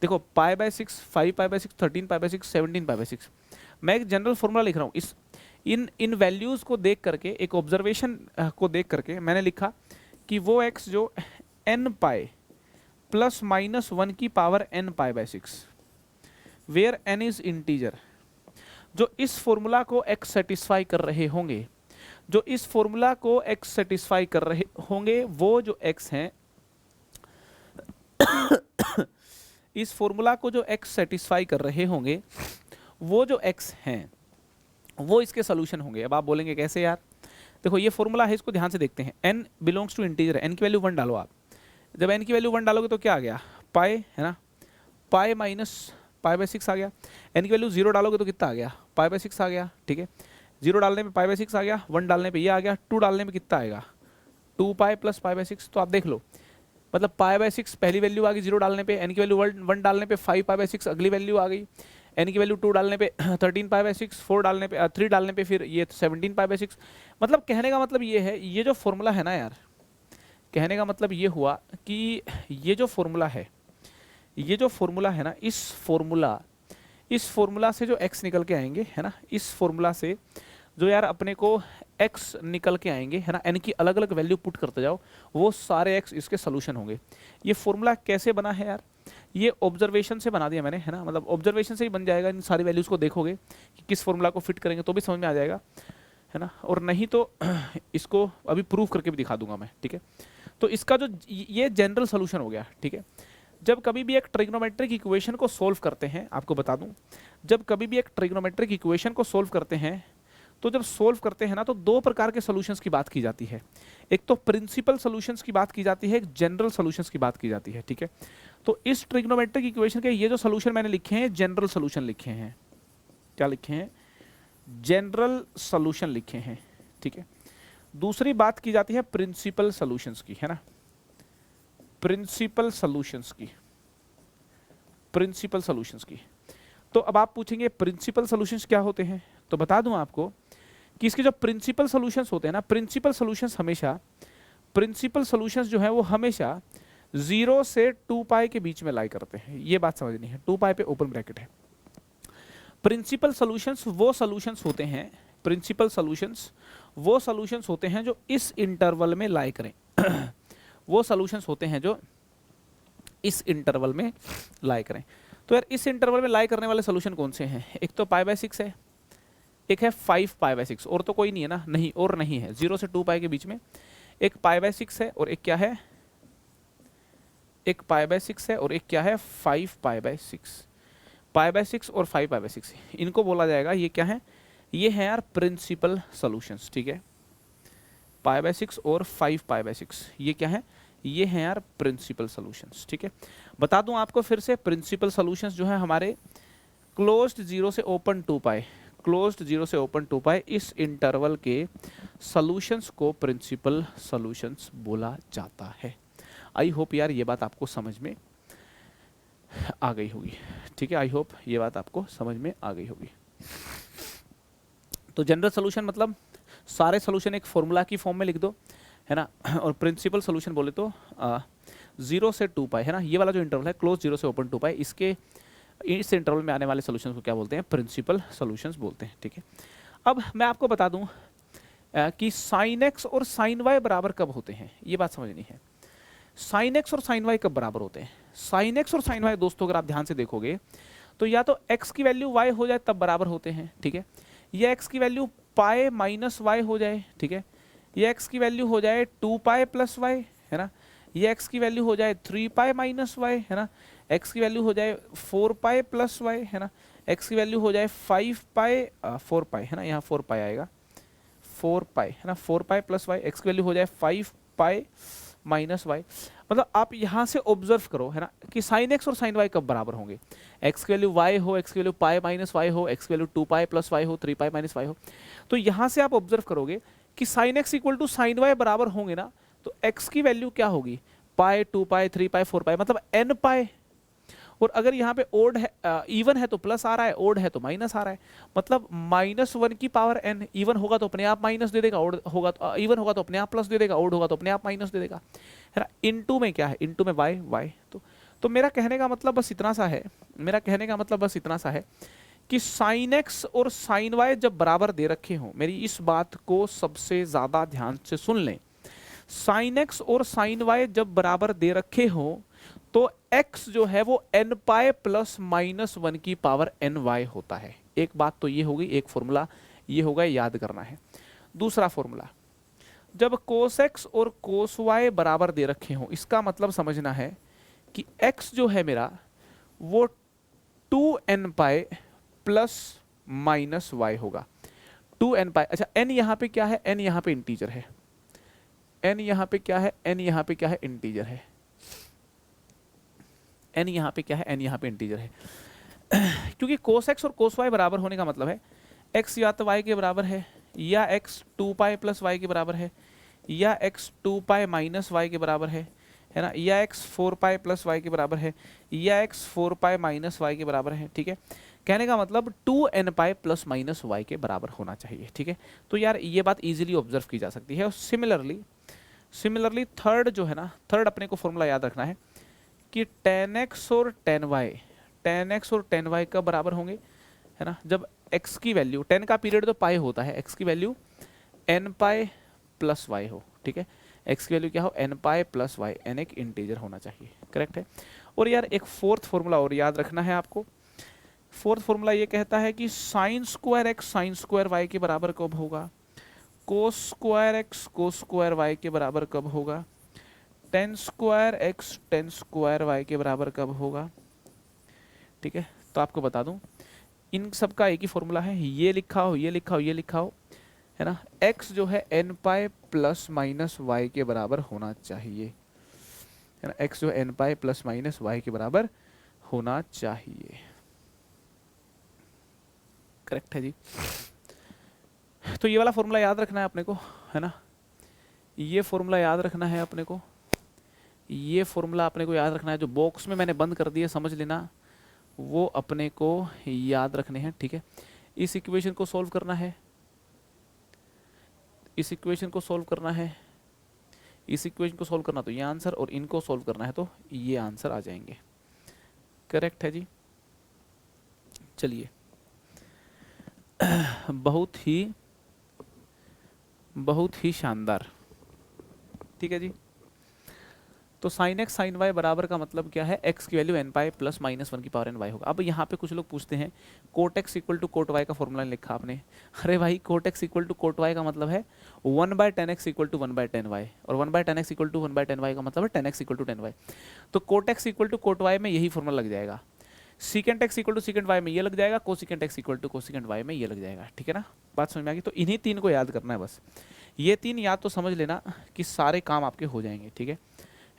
देखो π/6, 5π/6, 13π/6, 17π/6। मैं एक जनरल फॉर्मूला लिख रहा हूँ, इस इन वैल्यूज को देख करके, एक ऑब्जर्वेशन को देख करके मैंने लिखा कि वो x जो n π प्लस माइनस 1 की power n π/6 where n is integer, जो इस फॉर्मूला को x सेटिस्फाई कर रहे होंगे, जो इस फॉर्मूला को x सेटिस्फाई कर रहे होंगे, वो जो x हैं इस फॉर्मूला को जो x सेटिस्फाई कर रहे होंगे, वो जो x हैं वो इसके सोल्यूशन होंगे। अब आप बोलेंगे कैसे यार, देखो ये फॉर्मूला है, इसको ध्यान से देखते हैं। n बिलोंग्स टू इंटीजर है, n की वैल्यू 1 डालो आप, जब n की वैल्यू 1 डालोगे तो क्या आ गया, पाई, है ना, पाई माइनस π/6 आ गया। n की वैल्यू 0 डालोगे तो कितना आ गया, π/6 आ गया, ठीक है। 0 डालने पे π/6 आ गया, 1 डालने पे ये आ गया, 2 डालने पे कितना आएगा, 2π प्लस π/6। तो आप देख लो, मतलब π/6 पहली वैल्यू आ गई 0 डालने पे, n की वैल्यू 1 डालने पे 5π/6 अगली वैल्यू आ गई, n की वैल्यू 2 डालने पे 13π/6, 4 डालने पे 3 डालने पे फिर ये 17π/6। मतलब कहने का मतलब ये है, ये जो फॉर्मूला है ना यार, कहने का मतलब ये हुआ कि ये जो फॉर्मूला है, ये जो फॉर्मूला है ना, इस फॉर्मूला से जो x निकल के आएंगे, है ना, इस फॉर्मूला से जो यार अपने को x निकल के आएंगे, है ना, n की अलग अलग वैल्यू पुट करते जाओ, वो सारे x इसके सोल्यूशन होंगे। ये फॉर्मूला कैसे बना है यार, ये ऑब्जर्वेशन से बना दिया मैंने, है ना, मतलब ऑब्जर्वेशन से ही बन जाएगा। इन सारी वैल्यूज को देखोगे कि किस फॉर्मूला को फिट करेंगे तो भी समझ में आ जाएगा, है ना, और नहीं तो इसको अभी प्रूव करके भी दिखा दूंगा मैं, ठीक है। तो इसका जो ये जनरल सोल्यूशन हो गया, ठीक है। जब कभी भी एक ट्रिग्नोमेट्रिक इक्वेशन को सोल्व करते हैं, आपको बता दूं, जब कभी भी एक ट्रिग्नोमेट्रिक इक्वेशन को सोल्व करते हैं, तो जब सोल्व करते हैं ना, तो दो प्रकार के सॉल्यूशंस की बात की जाती है। एक तो प्रिंसिपल सॉल्यूशंस की बात की जाती है, एक जनरल सॉल्यूशंस की बात की जाती है, ठीक है। तो इस ट्रिग्नोमेट्रिक इक्वेशन के ये जो सॉल्यूशन मैंने लिखे हैं, जनरल सॉल्यूशन लिखे हैं। क्या लिखे हैं, जनरल सॉल्यूशन लिखे हैं, ठीक है। दूसरी बात की जाती है प्रिंसिपल सॉल्यूशंस की, है ना, प्रिंसिपल सॉल्यूशंस की, प्रिंसिपल सॉल्यूशंस की। तो अब आप पूछेंगे प्रिंसिपल सॉल्यूशंस क्या होते हैं, तो बता दूं आपको कि इसके जो प्रिंसिपल सॉल्यूशंस होते हैं ना, प्रिंसिपल सॉल्यूशंस हमेशा, प्रिंसिपल सॉल्यूशंस जो है वो हमेशा 0 से 2 पाई के बीच में लाई करते हैं, ये बात समझनी है। 2 पाई पे ओपन ब्रैकेट है। प्रिंसिपल सॉल्यूशंस वो सॉल्यूशंस होते हैं, प्रिंसिपल सॉल्यूशंस वो सॉल्यूशंस होते हैं जो इस इंटरवल में लाई करें वो सॉल्यूशंस होते हैं जो इस इंटरवल में लाई करें। तो यार इस इंटरवल में लाई करने वाले सॉल्यूशन कौन से हैं? एक तो π/6 है, एक है 5π/6, और तो कोई नहीं है ना, नहीं और नहीं है, 0 से 2 पाई के बीच में एक π/6 है और एक क्या है, एक π/6 है और एक क्या है 5π/6। π/6 और 5π/6 इनको बोला जाएगा, ये क्या है, ये है यार प्रिंसिपल सॉल्यूशंस, ठीक है। π/6 और 5π/6 ये क्या है, ये हैं यार प्रिंसिपल सॉल्यूशंस, ठीक है। बता दूं आपको फिर से, प्रिंसिपल सॉल्यूशंस जो है हमारे क्लोज्ड 0 से ओपन 2 पाई, क्लोज्ड 0 से ओपन 2 पाई इस इंटरवल के सॉल्यूशंस को प्रिंसिपल सॉल्यूशंस बोला जाता है। आई होप यार ये बात आपको समझ में आ गई होगी, ठीक है। आई होप ये बात आपको समझ में आ गई होगी। तो जनरल सॉल्यूशन मतलब सारे सॉल्यूशन एक फॉर्मूला की फॉर्म में लिख दो, है ना, और प्रिंसिपल सॉल्यूशन बोले तो 0 से 2 पाई, है ना, ये वाला जो इंटरवल है क्लोज 0 से ओपन 2 पाई, इसके इस इंटरवल में आने वाले सॉल्यूशंस को क्या बोलते हैं, प्रिंसिपल सॉल्यूशंस बोलते हैं, ठीक है। अब मैं आपको बता दूं कि साइन एक्स और साइन वाई बराबर कब होते हैं, ये बात समझनी है। साइन एक्स और साइन वाई कब बराबर होते हैं? साइन एक्स और साइन वाई दोस्तों अगर आप ध्यान से देखोगे तो या तो एक्स की वैल्यू वाई हो जाए तब बराबर होते हैं, ठीक है, या एक्स की वैल्यू पाई माइनस वाई हो जाए, ठीक है, ये x की वैल्यू हो जाए 2 पाई प्लस वाई, है ना, ये x की वैल्यू हो जाए 3 पाई माइनस वाई, है ना, x की वैल्यू हो जाए 4 पाई प्लस वाई, है ना, x की वैल्यू हो जाए 5 पाई 4 पाई, है ना, यहाँ 4 पाई आएगा, 4 पाई, है ना, 4 पाई प्लस वाई, x की वैल्यू हो जाए 5 पाई माइनस वाई। मतलब आप यहाँ से ऑब्जर्व करो, है ना, कि साइन एक्स और साइन वाई कब बराबर होंगे, x की वैल्यू y हो, x की वैल्यू पाई माइनस वाई हो, x की वैल्यू 2 पाई प्लस वाई हो, 3 पाई माइनस वाई हो। तो यहाँ से आप ऑब्जर्व करोगे कि sine x equal to sine y बराबर होंगे ना, तो x की वैल्यू क्या होगी, पाई 2 पाई 3 पाई 4 पाई, मतलब n पाई। और अगर यहाँ पे ओड है, इवन है तो प्लस आ रहा है, ओड है तो माइनस आ रहा है, मतलब -1 की पावर n। इवन होगा तो अपने आप माइनस दे देगा, ओड होगा तो इवन होगा तो अपने आप प्लस दे देगा, ओड होगा तो अपने आप माइनस दे देगा, है ना। इनटू में क्या है, इनटू में y। तो मेरा कहने का मतलब बस इतना सा है, मेरा कहने का मतलब बस इतना सा है कि साइन एक्स और साइन वाई जब बराबर दे रखे हों, मेरी इस बात को सबसे ज्यादा ध्यान से सुन लें, साइन एक्स और साइन वाई जब बराबर दे रखे हों तो x जो है वो n पाई प्लस -1 की पावर n y होता है। एक बात तो ये होगी, एक फॉर्मूला ये होगा, याद करना है। दूसरा फॉर्मूला, जब cos x और cos y बराबर दे रखे हों, इसका मतलब समझना है कि x जो है मेरा वो 2n pi plus minus Y होगा, 2n पाई। अच्छा n यहाँ पे क्या है, n यहाँ पे इंटीजर है, n यहाँ पे क्या है, n यहाँ पे क्या है, इंटीजर है, n यहाँ पे क्या है, n यहाँ पे इंटीजर है। क्योंकि cos x और cos y बराबर होने का मतलब है x या तो y के बराबर है, या x 2 पाई प्लस y के बराबर है, या x 2 पाई माइनस y के बराबर है ना, या x 4 पाई प्लस y के बराबर है, या x 4 पाई माइनस y के बराबर है, ठीक है। कहने का मतलब 2n pi plus minus y के बराबर होना चाहिए, ठीक है। तो यार ये बात इजीली ऑब्जर्व की जा सकती है। और सिमिलरली थर्ड जो है ना, थर्ड अपने को फॉर्मूला याद रखना है कि tan x और tan y कब बराबर होंगे, है ना, जब x की वैल्यू, tan का पीरियड तो पाई होता है, x की value n pi plus y हो, ठीक है, x की वैल्यू क्या हो, n pi plus y, n एक इंटीजर होना चाहिए, करेक्ट है। और यार एक फोर्थ फॉर्मूला और याद रखना है आपको। फोर्थ फॉर्मूला ये कहता है कि sine square x sine square y के बराबर कब होगा, cos square x cos square y के बराबर कब होगा, tan square x tan square y के बराबर कब होगा, ठीक है। तो आपको बता दूं इन सब का एक ही फॉर्मूला है, ये लिखा हो, ये लिखा हो, ये लिखा हो, है ना, x जो है n pi plus minus y के बराबर होना चाहिए, है ना, x जो है n pi plus minus y के बराबर होना चाहिए, करेक्ट है जी। तो ये वाला फॉर्मूला याद रखना है अपने को, है ना, ये फॉर्मूला याद रखना है अपने को, ये फॉर्मूला अपने को याद रखना है, जो बॉक्स में मैंने बंद कर दिए समझ लेना, वो अपने को याद रखने हैं, ठीक है। इस इक्वेशन को सॉल्व करना है, इस इक्वेशन को सॉल्व करना है, इस इक्वेशन को सॉल्व करना तो ये आंसर, और इनको सॉल्व करना है तो ये आंसर आ जाएंगे। करेक्ट है जी। चलिए बहुत ही शानदार, ठीक है जी। तो साइन एक्स साइन वाई बराबर का मतलब क्या है, एक्स की value n pi plus minus one की पावर एन वाई होगा। अब यहाँ पे कुछ लोग पूछते हैं cot x equal to cot y का फॉर्मूला लिखा आपने। अरे भाई cot x equal to cot y का मतलब है 1/10x इक्वल टू 1/10y, और 1/10x इक्वल टू 1/10y का मतलब है 10x इक्वल टू 10y। तो cot x equal to cot y में यही फॉर्मूला लग जाएगा, secant x equal to secant y में ये लग जाएगा, cosecant x equal to cosecant y में ये लग जाएगा, ठीक है ना। बात समझ में आ गई। तो इन्हीं तीन को याद करना है बस, ये तीन याद तो समझ लेना कि सारे काम आपके हो जाएंगे, ठीक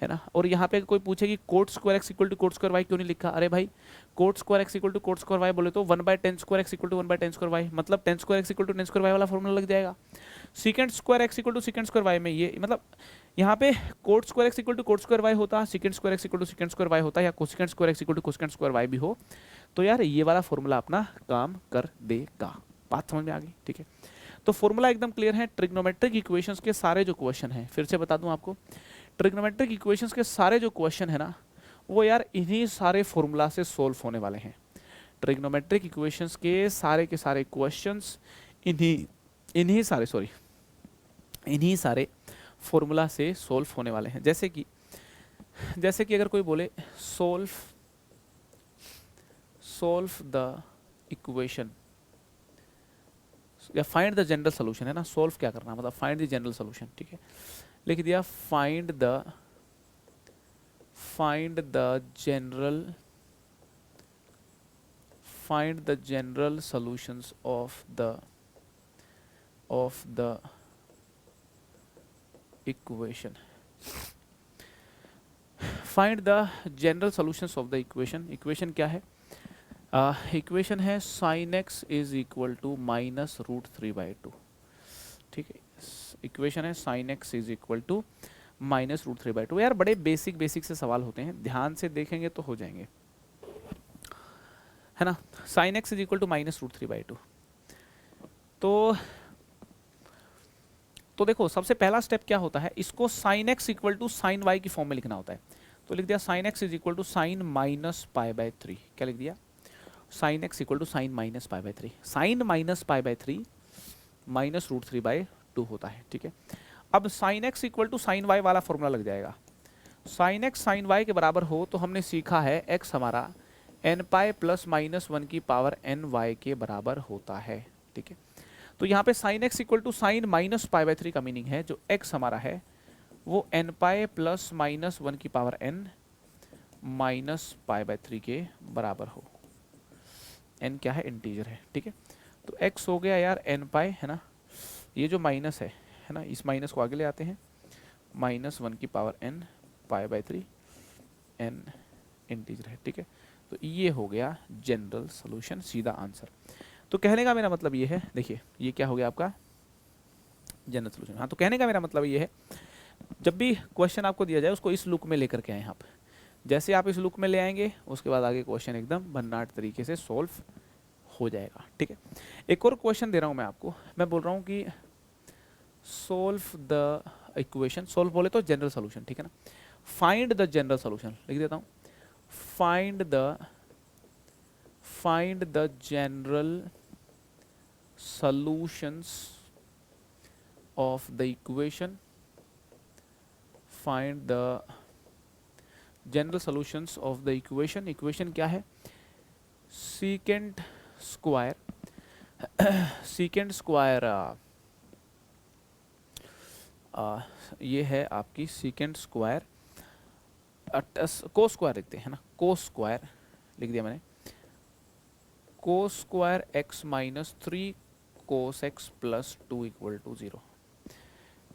है ना। और यहाँ पे कोई पूछे कि cot square x equal to cot square y क्यों नहीं लिखा, अरे भाई cot square x equal to cot square y बोले तो 1/10 square x equal to 1/10 square y, मतलब 10 square x equal to 10 square y वाला फॉर्मूला लग जाएगा। Secant square x equal to secant square y में ये मतलब यहाँ पे cot square x equal to cot square y होता, secant square x equal to secant square y होता, या cosecant square x equal to cosecant square y भी हो, तो यार ये वाला फॉर्मूला अपना काम कर देगा। बात समझ में आ गई, ठीक है। तो फॉर्मूला एकदम क्लियर है। ट्रिग्नोमेट्रिक इक्वेशंस के सारे जो क्वेश्चन हैं, फिर से बता दूं आपको, ट्रिग्नोमेट्रिक इक्वेशंस के सारे जो क्वेश्चन है ना, वो यार इन्हीं सारे फॉर्मूला से सोल्व होने वाले हैं। ट्रिग्नोमेट्रिक इक्वेशंस के सारे क्वेश्चंस इन्हीं सारे फॉर्मूला से सोल्व होने वाले हैं। जैसे कि अगर कोई बोले सोल्व द इक्वेशन या फाइंड द जनरल सोल्यूशन, है ना। सोल्व क्या करना मतलब फाइंड द जनरल सोल्यूशन, ठीक है। लिख दिया find the general solutions of the equation, find the general solutions of the equation. Equation क्या है, इक्वेशन है sine x is equal to -√3/2, ठीक है। इक्वेशन है sine x is equal to -√3/2। यार बड़े बेसिक से सवाल होते हैं, ध्यान से देखेंगे तो हो जाएंगे, है ना। Sine x is equal to -√3/2। तो देखो सबसे पहला स्टेप क्या होता है, इसको sine x equal to sine Y की फॉर्म में लिखना होता है। तो लिख दिया sine x is equal to sine -π/3। क्या लिख दिया, sine x equal to sine -π/3। Sine -π/3 -√3/2 होता है, ठीक है। अब sine x equal to sine Y वाला फॉर्मूला लग जाएगा। साइन एक्स साइन वाई के बराबर हो तो हमने सीखा है एक्स हमारा n π प्लस -1 की पावर n y के बराबर होता है, ठीक है। तो यहाँ पे sine x equal to sine -π/3 का मीनिंग है जो x हमारा है वो n π प्लस -1 की पावर n -π/3 के बराबर हो। n क्या है, इंटीजर है, ठीक है। तो x हो गया यार n π, है ना। ये जो माइनस है ना, इस माइनस को आगे ले आते हैं, -1 की पावर n π/3, n इंटीजर है, ठीक है। तो ये हो गया जनरल सॉल्यूशन, सीधा आंसर। तो कहने का मेरा मतलब ये है, देखिए ये क्या हो गया आपका जनरल सॉल्यूशन। हाँ, तो कहने का मेरा मतलब ये है, जब भी क्वेश्चन आपको दिया जाए उसको इस लुक में लेकर के आए आप। जैसे आप इस लुक में ले आएंगे उसके बाद आगे क्वेश्चन एकदम भन्नाट तरीके से सॉल्व हो जाएगा, ठीक है। एक और क्वेश्चन दे रहा हूँ मैं आपको, मैं बोल रहा हूँ कि सोल्व द इक्वेशन, सोल्व बोले तो जनरल सॉल्यूशन, ठीक है ना। फाइंड द जनरल सॉल्यूशन लिख देता हूँ, find the general solutions of the equation, find the general solutions of the equation। equation क्या है, secant square ये है आपकी secant square को स्क्वायर लिखते हैं ना, को स्क्वायर लिख दिया मैंने, cos square x -3 cos x plus 2 equal to 0।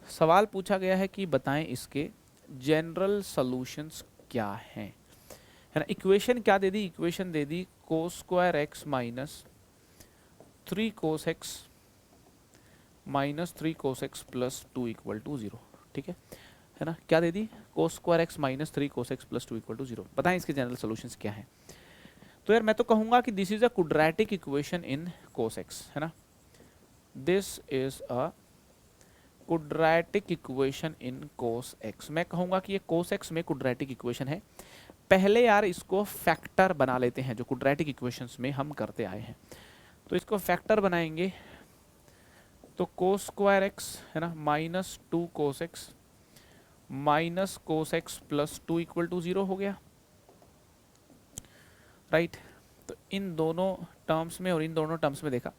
सवाल पूछा गया है कि बताएं इसके जनरल सॉल्यूशंस क्या हैं, है ना। इक्वेशन क्या दे दी, इक्वेशन दे दी cos square x -3 cos x plus 2 equal to 0, है ना, क्या दे दी, cos square X minus 3 cos x plus 2 equal to 0। बताएं इसके जनरल सॉल्यूशंस क्या है। तो यार मैं तो कहूंगा कि this is a quadratic equation in cos X, है ना, this is a quadratic equation in cos x. मैं कहूंगा कि ये कोस एक्स में क्वाड्रेटिक इक्वेशन है। पहले यार इसको फैक्टर बना लेते हैं, जो क्वाड्रेटिक इक्वेशंस में हम करते आए हैं। तो इसको फैक्टर बनाएंगे तो कोस स्क्वायर एक्स, है ना, minus 2 cos x minus cos x plus 2 equal to 0 हो गया, राइट। तो इन दोनों टर्म्स में और इन दोनों टर्म्स में देखा,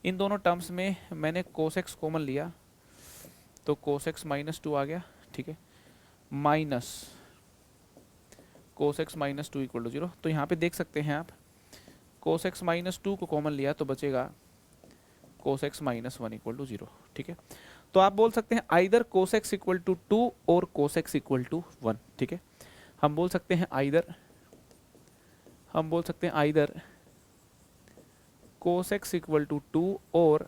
इन दोनों टर्म्स में मैंने कोस एक्स कॉमन लिया तो कोस एक्स माइनस 2 आ गया, ठीक है, minus cos x minus 2 equal to 0। तो यहाँ पे देख सकते हैं आप, कोस एक्स माइनस 2 को कॉमन लिया तो बचेगा cos x minus 1 equal to 0, ठीक है। तो आप बोल सकते हैं either cos x equal to 2 और कोस एक्स इक्वल टू 1, ठीक है। हम बोल सकते हैं either cos x equal to 2 और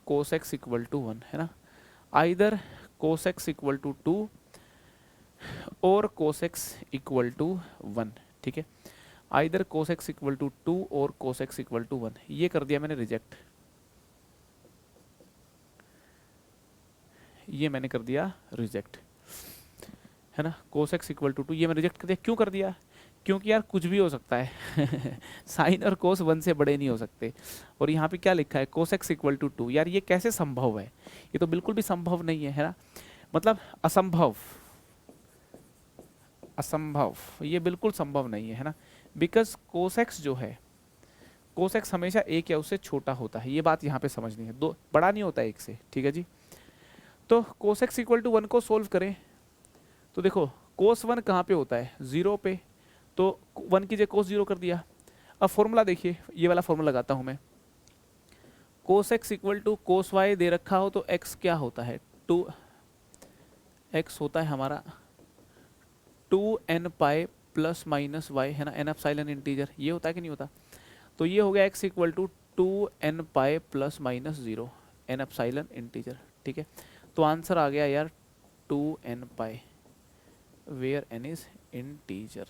कोस एक्स इक्वल टू 1, है ना, either cos x equal to 2 और कोस एक्स इक्वल टू 1, ठीक है, either cos x equal to 2 और कोस एक्स इक्वल टू 1। ये कर दिया मैंने रिजेक्ट, ये मैंने कर दिया रिजेक्ट, है ना, कोस एक्स इक्वल टू 2 ये मैंने रिजेक्ट कर दिया। क्यों कर दिया, क्योंकि यार कुछ भी हो सकता है साइन और कोस 1 से बड़े नहीं हो सकते। और यहाँ पे क्या लिखा है, कोस एक्स इक्वल टू 2। यार ये कैसे संभव है, ये तो बिल्कुल भी संभव नहीं है ना, मतलब असंभव, ये बिल्कुल संभव नहीं है ना, बिकॉज कोस एक्स जो है, कोस एक्स हमेशा एक या उससे छोटा होता है, ये बात यहाँ पे समझनी है, दो बड़ा नहीं होता है एक से, ठीक है जी। तो कोस एक्स इक्वल टू 1 को सोल्व करें तो देखो कोस 1 कहाँ पे होता है, 0 पे, तो 1 की जगह कोस 0 कर दिया। अब फॉर्मूला देखिए, ये वाला फॉर्मूला लगाता हूँ मैं, cos x equal to cos y दे रखा हो तो एक्स क्या होता है, 2x होता है हमारा 2n pi plus minus Y, है ना, n एप्सिलॉन इंटीजर, ये होता है कि नहीं होता। तो ये हो गया x equal to 2n pi plus minus 0 n epsilon integer, ठीक है। तो आंसर आ गया यार 2n pi where n is integer.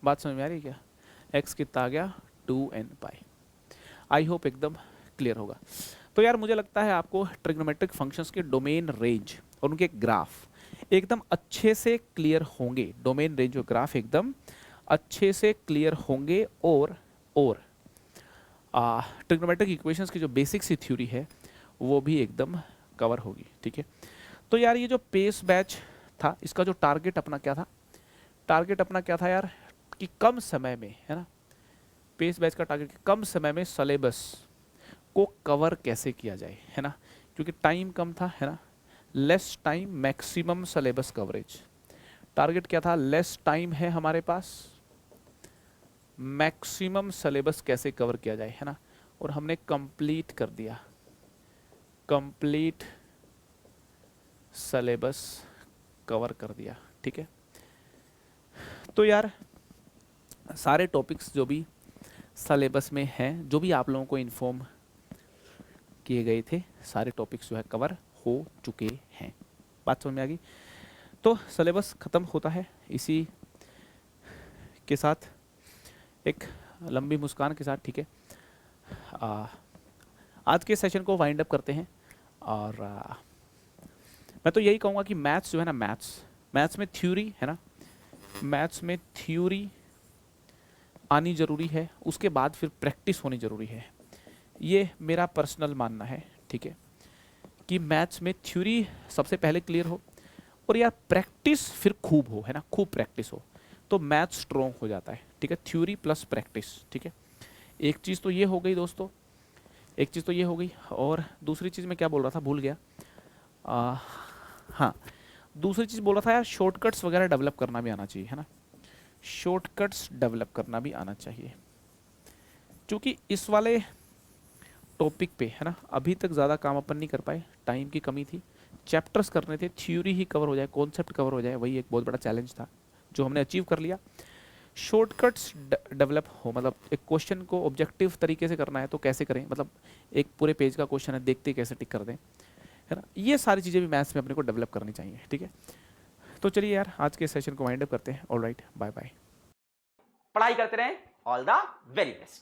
बात समझ में आ रही है क्या, x कितना आ गया 2n पाई। आई होप एकदम क्लियर होगा। तो यार मुझे लगता है आपको ट्रिग्नोमेट्रिक फंक्शंस के डोमेन रेंज और उनके ग्राफ एकदम अच्छे से क्लियर होंगे, डोमेन रेंज और ग्राफ एकदम अच्छे से क्लियर होंगे, और ट्रिग्नोमेट्रिक इक्वेशंस की जो बेसिक सी थ्योरी है वो भी एकदम कवर होगी, ठीक है। तो यार ये जो पेस बैच था, इसका जो टारगेट अपना क्या था, टारगेट अपना क्या था यार, कि कम समय में, है ना, पेस बैच का टारगेट कम समय में सिलेबस को कवर कैसे किया जाए, है ना, क्योंकि टाइम कम था, है ना, less time maximum syllabus coverage. Target क्या था, लेस टाइम है हमारे पास, मैक्सिमम सिलेबस कैसे कवर किया जाए, है ना, और हमने कंप्लीट कर दिया, कंप्लीट सिलेबस कवर कर दिया, ठीक है। तो यार सारे टॉपिक्स जो भी सिलेबस में हैं, जो भी आप लोगों को इन्फॉर्म किए गए थे, सारे टॉपिक्स जो है कवर हो चुके हैं। बात समझ में आ गई। तो सिलेबस ख़त्म होता है इसी के साथ, एक लंबी मुस्कान के साथ, ठीक है। आज के सेशन को वाइंड अप करते हैं, और मैं तो यही कहूँगा कि मैथ्स जो है ना, मैथ्स में थ्योरी, है ना, मैथ्स में थ्योरी आनी ज़रूरी है, उसके बाद फिर प्रैक्टिस होनी ज़रूरी है। ये मेरा पर्सनल मानना है, ठीक है, कि मैथ्स में थ्योरी सबसे पहले क्लियर हो, और यार प्रैक्टिस फिर खूब हो, है ना, खूब प्रैक्टिस हो तो मैथ्स स्ट्रॉन्ग हो जाता है, ठीक है। थ्योरी प्लस प्रैक्टिस, ठीक है। एक चीज़ तो ये हो गई दोस्तों, एक चीज़ तो ये हो गई, और दूसरी चीज़ मैं क्या बोल रहा था, भूल गया। हाँ, दूसरी चीज़ बोल रहा था यार, शॉर्टकट्स वगैरह डेवलप करना भी आना चाहिए, है ना, शॉर्टकट्स डेवलप करना भी आना चाहिए, क्योंकि इस वाले टॉपिक पे, है ना, अभी तक ज़्यादा काम अपन नहीं कर पाए, टाइम की कमी थी, चैप्टर्स करने थे, थ्योरी ही कवर हो जाए, कॉन्सेप्ट कवर हो जाए, वही एक बहुत बड़ा चैलेंज था जो हमने अचीव कर लिया। शॉर्टकट्स डेवलप हो, मतलब एक क्वेश्चन को ऑब्जेक्टिव तरीके से करना है तो कैसे करें, मतलब एक पूरे पेज का क्वेश्चन है, देखते ही कैसे टिक कर दें, है ना, ये सारी चीज़ें भी मैथ्स में अपने को डेवलप करनी चाहिए, ठीक है। तो चलिए यार आज के सेशन को वाइंड अप करते हैं। Alright, bye bye. पढ़ाई करते रहें। All the very best.